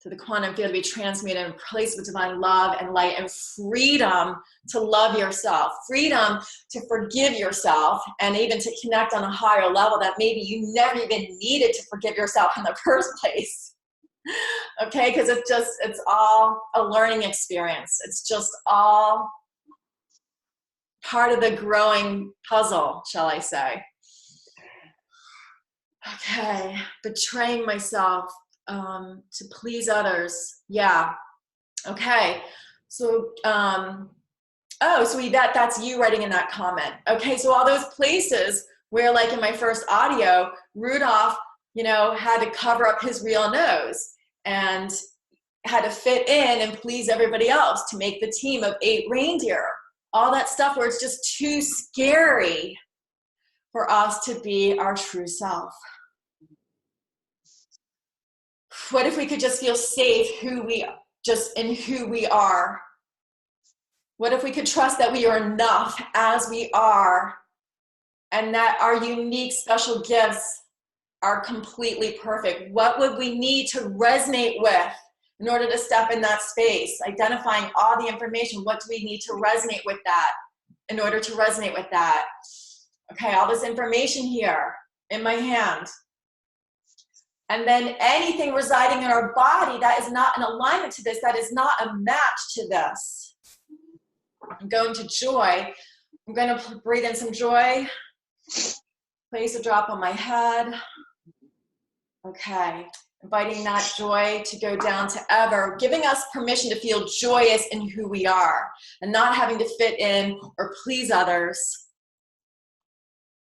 to the quantum field to be transmuted and replaced with divine love and light and freedom to love yourself, freedom to forgive yourself, and even to connect on a higher level that maybe you never even needed to forgive yourself in the first place. Okay, because it's all a learning experience. It's just all part of the growing puzzle, shall I say. Okay, betraying myself to please others. Yeah. Okay. So, so Yvette, that's you writing in that comment. Okay. So all those places where, like in my first audio, Rudolph, had to cover up his real nose and had to fit in and please everybody else to make the team of 8 reindeer. All that stuff where it's just too scary for us to be our true self. What if we could just feel safe in who we are? What if we could trust that we are enough as we are, and that our unique special gifts are completely perfect? What would we need to resonate with in order to step in that space? Identifying all the information, what do we need to resonate with that in order to resonate with that? Okay, all this information here in my hand. And then anything residing in our body that is not in alignment to this, that is not a match to this. I'm going to joy. I'm going to breathe in some joy. Place a drop on my head. Okay. Inviting that joy to go down to ever, giving us permission to feel joyous in who we are and not having to fit in or please others.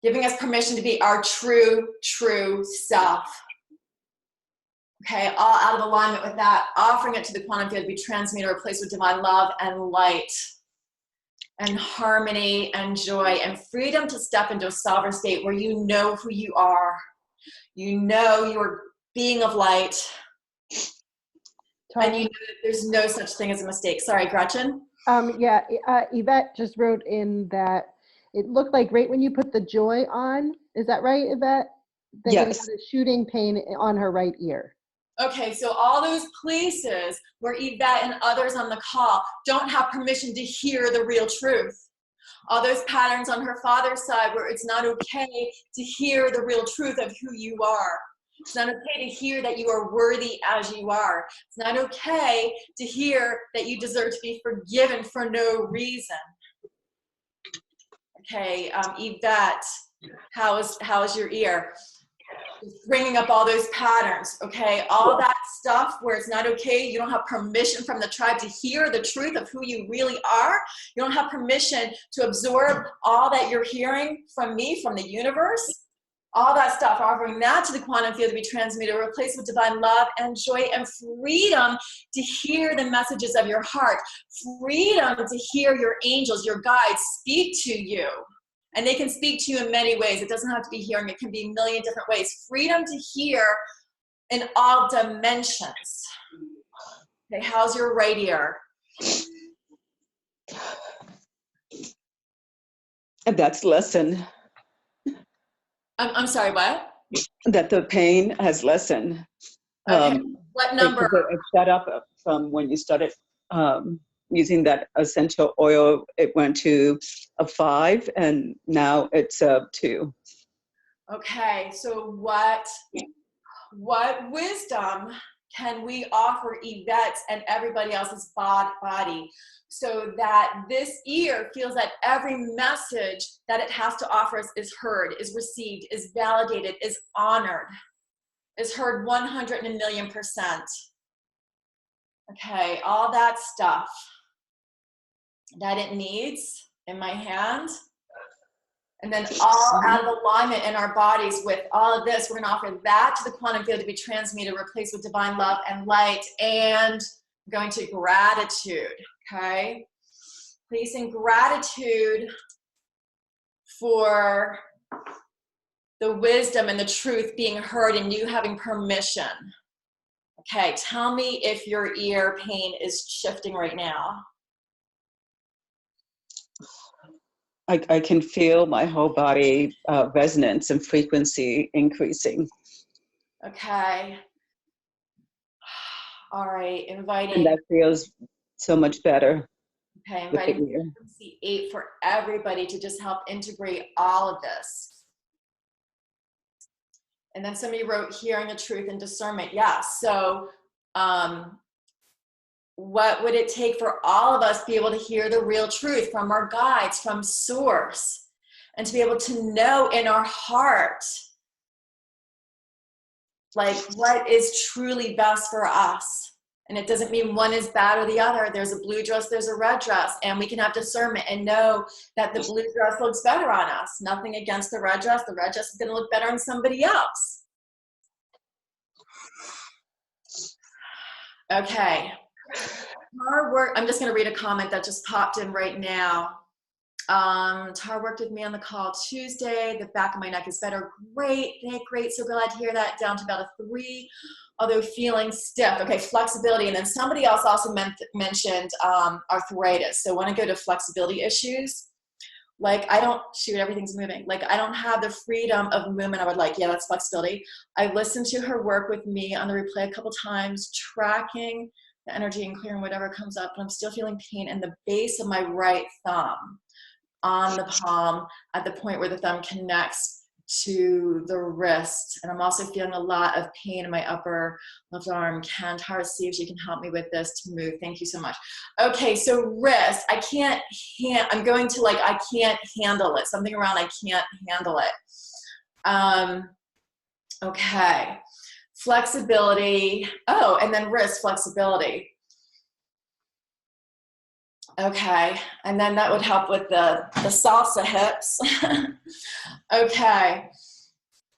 Giving us permission to be our true self. Okay, all out of alignment with that, offering it to the quantum field to be transmuted, replaced with divine love and light and harmony and joy and freedom to step into a sovereign state where you know who you are. You know you're being of light. And you know that there's no such thing as a mistake. Sorry, Gretchen? Yvette just wrote in that it looked like right when you put the joy on, is that right, Yvette? That Yes. you had a shooting pain on her right ear. Okay, so all those places where Yvette and others on the call don't have permission to hear the real truth. All those patterns on her father's side where it's not okay to hear the real truth of who you are. It's not okay to hear that you are worthy as you are. It's not okay to hear that you deserve to be forgiven for no reason. Okay, Yvette, how is your ear? Bringing up all those patterns, okay? All that stuff where it's not okay, you don't have permission from the tribe to hear the truth of who you really are. You don't have permission to absorb all that you're hearing from me, from the universe. All that stuff, offering that to the quantum field to be transmuted, replaced with divine love and joy and freedom to hear the messages of your heart. Freedom to hear your angels, your guides speak to you. And they can speak to you in many ways. It doesn't have to be hearing. It can be a million different ways. Freedom to hear in all dimensions. Okay, how's your right ear? And that's lessened. I'm sorry, what? That the pain has lessened. Okay, what number? It shut up from when you started using that essential oil. It went to a 5, and now it's a 2. Okay, so what wisdom can we offer Yvette's and everybody else's body so that this ear feels that every message that it has to offer us is heard, is received, is validated, is honored, is heard 100,000,000%. Okay, all that stuff that it needs in my hand, And then all out of alignment in our bodies with all of this, we're going to offer that to the quantum field to be transmuted, replaced with divine love and light, and going to gratitude, okay? Placing gratitude for the wisdom and the truth being heard and you having permission. Okay, tell me if your ear pain is shifting right now. I can feel my whole body resonance and frequency increasing. Okay. All right, And inviting. that feels so much better. Okay, with the inviting ear. frequency 8 for everybody to just help integrate all of this. And then somebody wrote hearing the truth and discernment. Yeah, so what would it take for all of us to be able to hear the real truth from our guides, from source, and to be able to know in our heart, like what is truly best for us? And it doesn't mean one is bad or the other. There's a blue dress, there's a red dress, and we can have discernment and know that the blue dress looks better on us. Nothing against the red dress. The red dress is going to look better on somebody else. Okay. Tara worked, I'm just going to read a comment that just popped in right now. Tara worked with me on the call Tuesday. The back of my neck is better. Great, great. So glad to hear that. Down to about a 3, although feeling stiff. Okay, flexibility. And then somebody else also mentioned arthritis. So when I go to flexibility issues, like I don't, shoot, everything's moving. Like I don't have the freedom of movement I would like. Yeah, that's flexibility. I listened to her work with me on the replay a couple times, tracking the energy and clearing whatever comes up, but I'm still feeling pain in the base of my right thumb, on the palm, at the point where the thumb connects to the wrist. And I'm also feeling a lot of pain in my upper left arm. Can Tara see if she can help me with this to move? Thank you so much. Okay, so wrist, I can't, I'm going to like, I can't handle it. Something around I can't handle it. Okay. Flexibility. Oh, and then wrist flexibility. Okay, and then that would help with the salsa hips. Okay,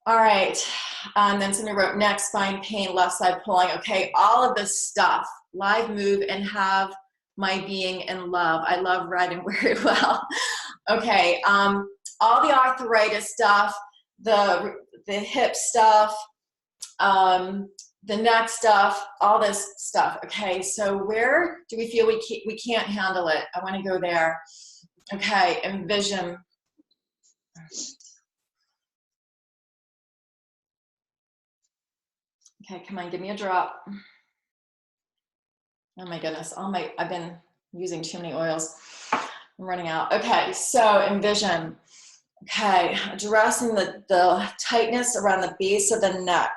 all right. And then somebody wrote neck, spine pain, left side pulling. Okay, all of this stuff. Live, move, and have my being in love. I love red and wear it well. Okay, all the arthritis stuff, the hip stuff, the neck stuff, all this stuff. Okay, so where do we feel we can't handle it? I want to go there. Okay, envision. Okay, come on, give me a drop. Oh my goodness, I've been using too many oils. I'm running out. Okay, so envision. Okay, addressing the tightness around the base of the neck.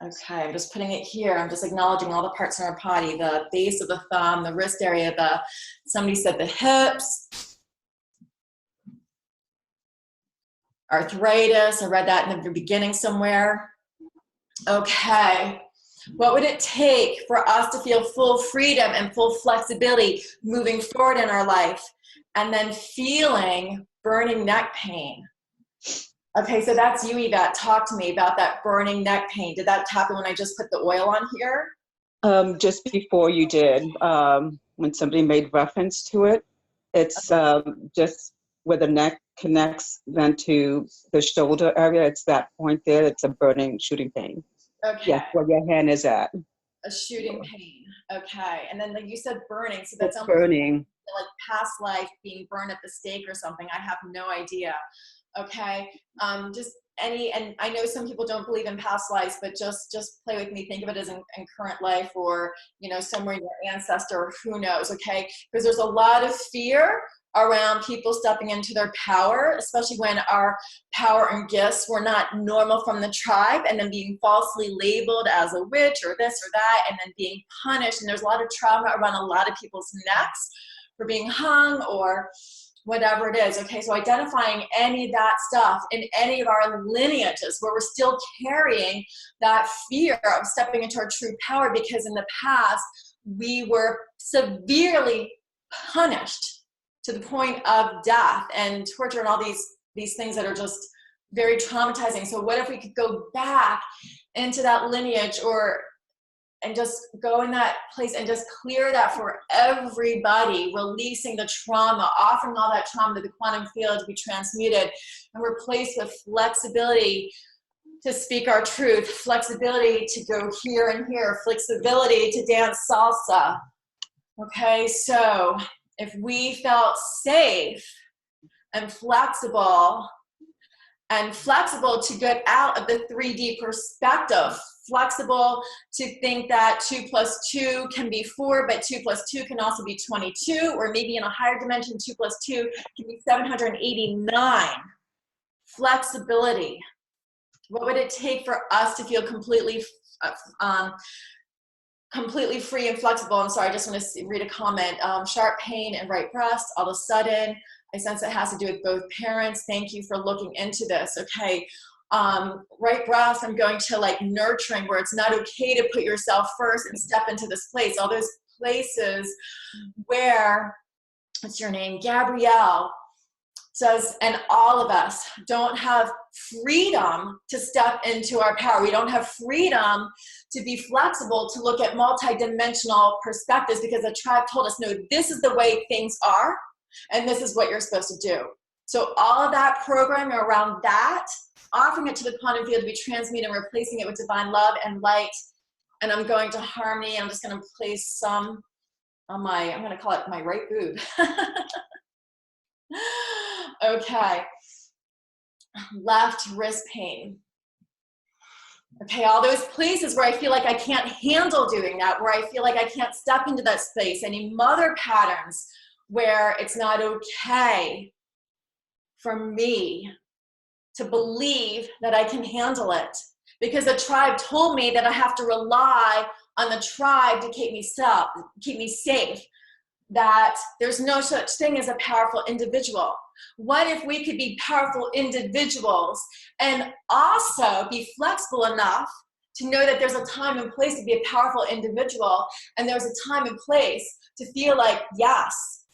Okay, I'm just putting it here. I'm just acknowledging all the parts in our body, the base of the thumb, the wrist area, somebody said the hips, arthritis. I read that in the beginning somewhere. Okay, what would it take for us to feel full freedom and full flexibility moving forward in our life? And then feeling burning neck pain. Okay, so that's you, Yvette. Talk to me about that burning neck pain. Did that happen when I just put the oil on here? Just before you did, when somebody made reference to it, it's just where the neck connects then to the shoulder area. It's that point there. It's a burning, shooting pain. Okay. Yes, where your hand is at. A shooting pain. Okay, and then like you said burning, so that's It's almost burning. like past life being burned at the stake or something. I have no idea. Okay, just and I know some people don't believe in past lives, but just play with me. Think of it as in current life, or somewhere in your ancestor, or who knows. Okay, because there's a lot of fear around people stepping into their power, especially when our power and gifts were not normal from the tribe, and then being falsely labeled as a witch or this or that, and then being punished. And there's a lot of trauma around a lot of people's necks for being hung or whatever it is. Okay, so identifying any of that stuff in any of our lineages where we're still carrying that fear of stepping into our true power, because in the past we were severely punished to the point of death and torture and all these things that are just very traumatizing. So what if we could go back into that lineage and just go in that place and just clear that for everybody, releasing the trauma, offering all that trauma to the quantum field to be transmuted and replaced with flexibility to speak our truth, flexibility to go here and here, flexibility to dance salsa. Okay, so if we felt safe and flexible to get out of the 3D perspective, flexible to think that 2 + 2 can be 4, but 2 + 2 can also be 22, or maybe in a higher dimension, 2 + 2 can be 789. Flexibility. What would it take for us to feel completely free and flexible? I'm sorry, I just want to read a comment. Sharp pain and right breast, all of a sudden. I sense it has to do with both parents. Thank you for looking into this. Okay, right breast, I'm going to like nurturing, where it's not okay to put yourself first and step into this place. All those places where, what's your name? Gabrielle says, and all of us don't have freedom to step into our power. We don't have freedom to be flexible, to look at multidimensional perspectives, because the tribe told us, no, this is the way things are, and this is what you're supposed to do. So all of that programming around that, offering it to the quantum field to be transmuted and replacing it with divine love and light. And I'm going to harmony. I'm just going to place some on my, I'm going to call it my right boob. Okay. Left wrist pain. Okay, all those places where I feel like I can't handle doing that, where I feel like I can't step into that space. Any mother patterns where it's not okay for me to believe that I can handle it, because the tribe told me that I have to rely on the tribe to keep me safe, that there's no such thing as a powerful individual. What if we could be powerful individuals and also be flexible enough to know that there's a time and place to be a powerful individual, and there's a time and place to feel like, yes,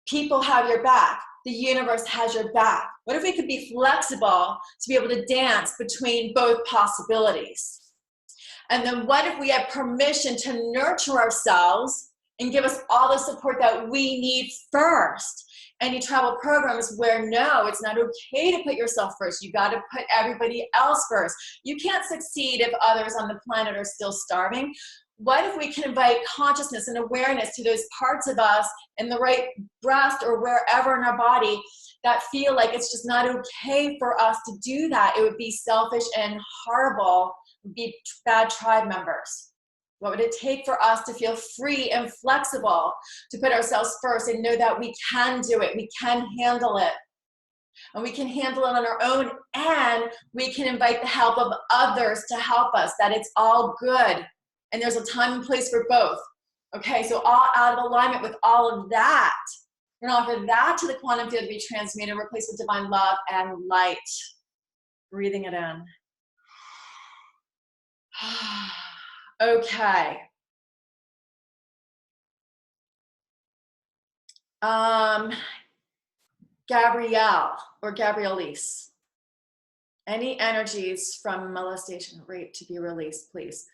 people have your back, the universe has your back. What if we could be flexible to be able to dance between both possibilities? And then what if we had permission to nurture ourselves and give us all the support that we need first? Any travel programs where no, it's not okay to put yourself first. You got to put everybody else first. You can't succeed if others on the planet are still starving. What if we can invite consciousness and awareness to those parts of us in the right breast or wherever in our body that feel like it's just not okay for us to do that? It would be selfish and horrible, be bad tribe members. What would it take for us to feel free and flexible, to put ourselves first and know that we can do it, we can handle it, and we can handle it on our own, and we can invite the help of others to help us, that it's all good, and there's a time and place for both. Okay, so all out of alignment with all of that, we're gonna offer that to the quantum field to be transmuted, replaced with divine love and light. Breathing it in. Okay. Gabrielle or Gabrielise. Any energies from molestation, rape to be released, please.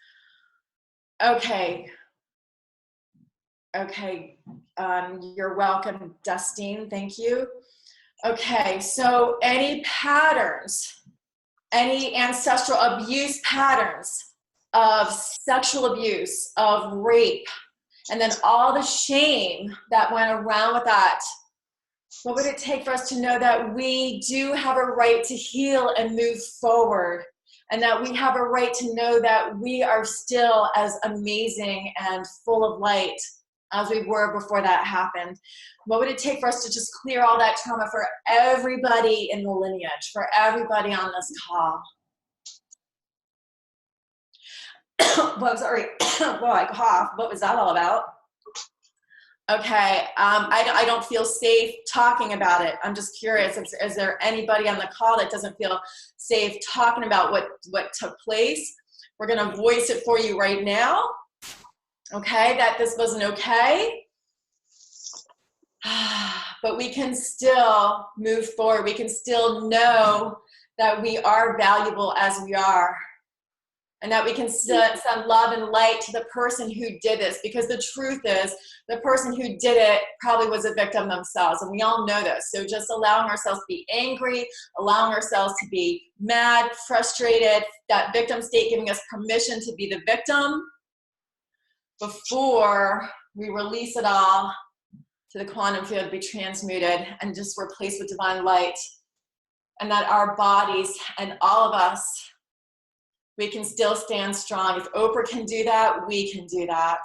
Okay. Okay. You're welcome, Dustine. Thank you. Okay. So any patterns, any ancestral abuse patterns of sexual abuse, of rape, and then all the shame that went around with that, what would it take for us to know that we do have a right to heal and move forward, and that we have a right to know that we are still as amazing and full of light as we were before that happened? What would it take for us to just clear all that trauma for everybody in the lineage, for everybody on this call? Well, sorry. Well, I coughed. What was that all about? Okay. I don't feel safe talking about it. I'm just curious. Is there anybody on the call that doesn't feel safe talking about what took place? We're going to voice it for you right now. Okay, that this wasn't okay. But we can still move forward. We can still know that we are valuable as we are. And that we can send love and light to the person who did this. Because the truth is, the person who did it probably was a victim themselves. And we all know this. So just allowing ourselves to be angry, allowing ourselves to be mad, frustrated, that victim state giving us permission to be the victim before we release it all to the quantum field to be transmuted and just replaced with divine light. And that our bodies and all of us, we can still stand strong. If Oprah can do that, we can do that.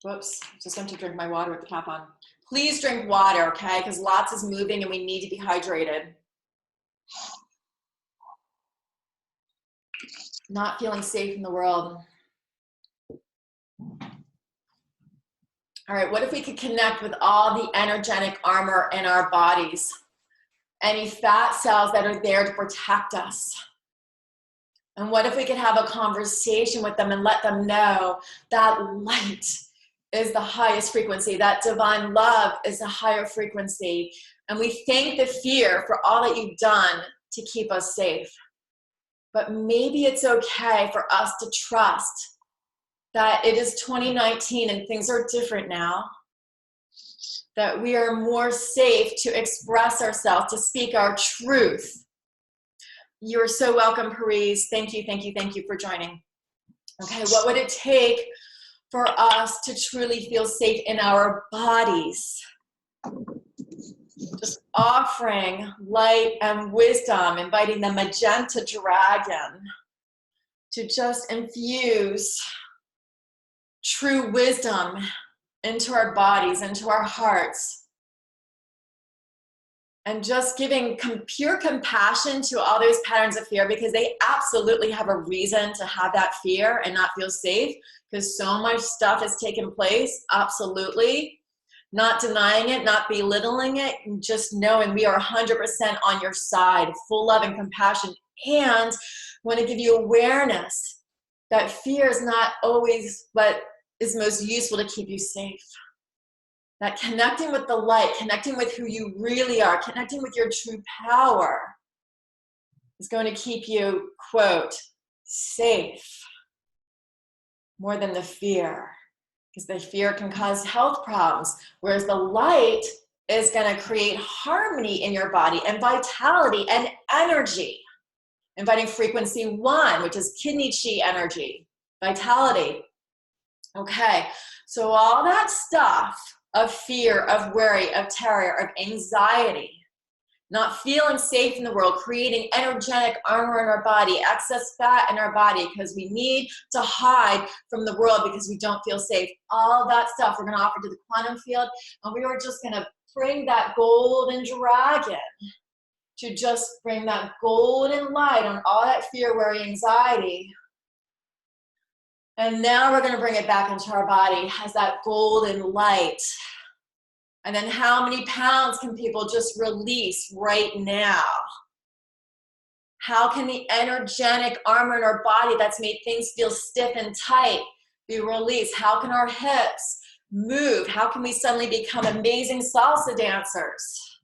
Whoops, just going to drink my water with the cap on. Please drink water, okay? Because lots is moving and we need to be hydrated. Not feeling safe in the world. All right, what if we could connect with all the energetic armor in our bodies? Any fat cells that are there to protect us? And what if we could have a conversation with them and let them know that light is the highest frequency, that divine love is a higher frequency, and we thank the fear for all that you've done to keep us safe. But maybe it's okay for us to trust that it is 2019 and things are different now, that we are more safe to express ourselves, to speak our truth. You're so welcome, Paris. Thank you, thank you, thank you for joining. Okay, what would it take for us to truly feel safe in our bodies? Just offering light and wisdom, inviting the magenta dragon to just infuse true wisdom into our bodies, into our hearts, and just giving pure compassion to all those patterns of fear, because they absolutely have a reason to have that fear and not feel safe, because so much stuff has taken place. Absolutely. Not denying it, not belittling it, and just knowing we are 100% on your side, full love and compassion, and want to give you awareness that fear is not always what is most useful to keep you safe. That connecting with the light, connecting with who you really are, connecting with your true power is going to keep you, quote, safe more than the fear. Because the fear can cause health problems, whereas the light is going to create harmony in your body and vitality and energy. Inviting frequency 1, which is kidney chi energy, vitality. Okay, so all that stuff of fear, of worry, of terror, of anxiety, not feeling safe in the world, creating energetic armor in our body, excess fat in our body because we need to hide from the world because we don't feel safe. All that stuff we're going to offer to the quantum field, and we are just going to bring that golden dragon to just bring that golden light on all that fear, worry, anxiety. And now we're going to bring it back into our body as that golden light. And then how many pounds can people just release right now? How can the energetic armor in our body that's made things feel stiff and tight be released? How can our hips move? How can we suddenly become amazing salsa dancers?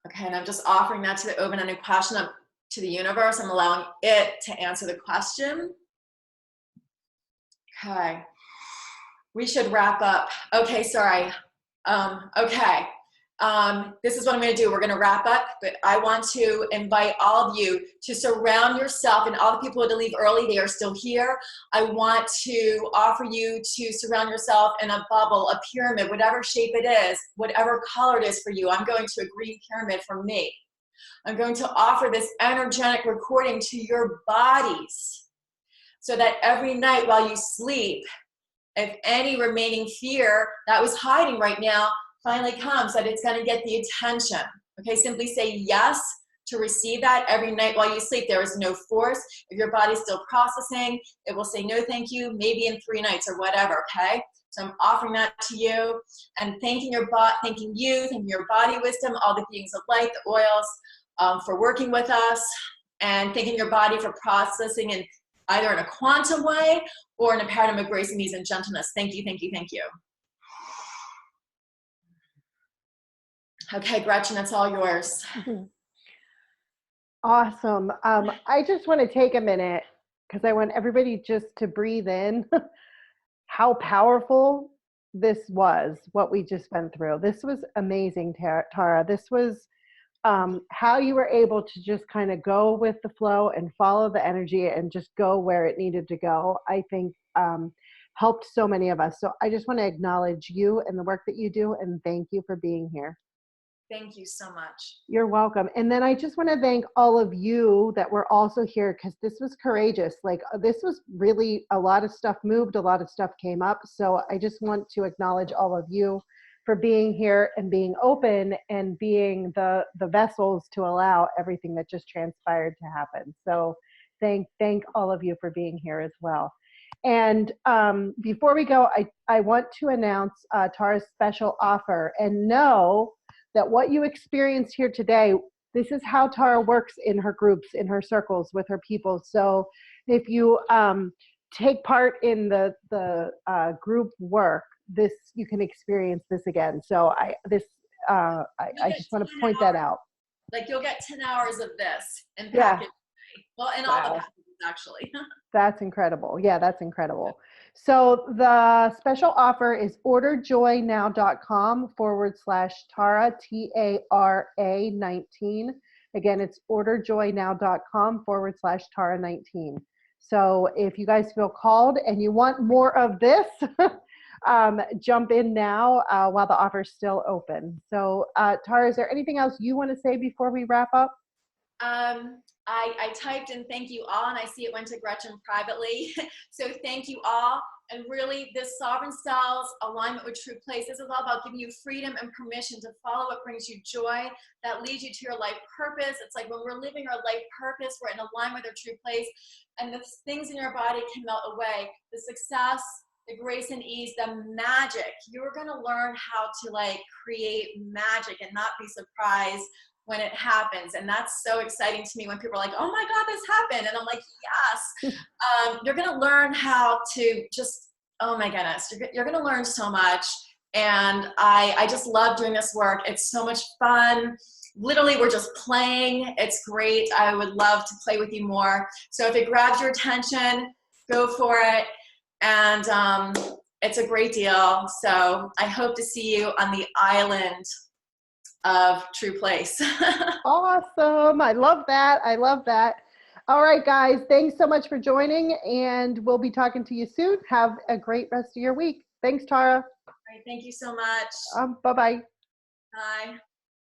Okay, and I'm just offering that to the open-ended question to the universe. I'm allowing it to answer the question. Okay, we should wrap up. Okay, sorry. Okay, this is what I'm going to do. We're going to wrap up, but I want to invite all of you to surround yourself, and all the people who had to leave early, they are still here. I want to offer you to surround yourself in a bubble, a pyramid, whatever shape it is, whatever color it is for you. I'm going to a green pyramid for me. I'm going to offer this energetic recording to your bodies so that every night while you sleep, if any remaining fear that was hiding right now finally comes, that it's going to get the attention. Okay, simply say yes to receive that every night while you sleep. There is no force. If your body's still processing, it will say no thank you, maybe in 3 nights or whatever, okay? So I'm offering that to you and thanking you, thanking your body wisdom, all the beings of light, the oils, for working with us, and thanking your body for processing in either in a quantum way or in a paradigm of grace and ease and gentleness. Thank you, thank you, thank you. Okay, Gretchen, that's all yours. Awesome. I just want to take a minute because I want everybody just to breathe in how powerful this was, what we just went through. This was amazing, Tara. This was how you were able to just kind of go with the flow and follow the energy and just go where it needed to go. I think helped so many of us. So I just want to acknowledge you and the work that you do, and thank you for being here. Thank you so much. You're welcome. And then I just want to thank all of you that were also here, because this was courageous. Like, this was really, a lot of stuff moved, a lot of stuff came up. So I just want to acknowledge all of you for being here and being open and being the vessels to allow everything that just transpired to happen. So thank all of you for being here as well. And before we go, I want to announce Tara's special offer, and know that what you experience here today, this is how Tara works in her groups, in her circles, with her people. So if you take part in the group work, you can experience this again. So I just want to point that out. Like, you'll get 10 hours of this in Yeah. package. Well, in all the packages, actually. That's incredible. Yeah, that's incredible. So the special offer is orderjoynow.com/Tara, TARA 19. Again, it's orderjoynow.com/Tara 19. So if you guys feel called and you want more of this, jump in now while the offer is still open. So Tara, is there anything else you want to say before we wrap up? I typed in thank you all, and I see it went to Gretchen privately. So thank you all. And really, this Sovereign Cells alignment with True Place, this is all about giving you freedom and permission to follow what brings you joy, that leads you to your life purpose. It's like when we're living our life purpose, we're in alignment with our true place, and the things in your body can melt away. The success, the grace and ease, the magic. You're going to learn how to like create magic and not be surprised when it happens. And that's so exciting to me when people are like, oh my God, this happened. And I'm like, yes. You're going to learn how to just, oh my goodness, you're going to learn so much. And I just love doing this work. It's so much fun. Literally, we're just playing. It's great. I would love to play with you more. So if it grabs your attention, go for it. And it's a great deal. So I hope to see you on the island of True Place. Awesome. I love that. I love that. All right, guys, thanks so much for joining, and we'll be talking to you soon. Have a great rest of your week. Thanks, Tara. All right, thank you so much. Bye-bye. Bye.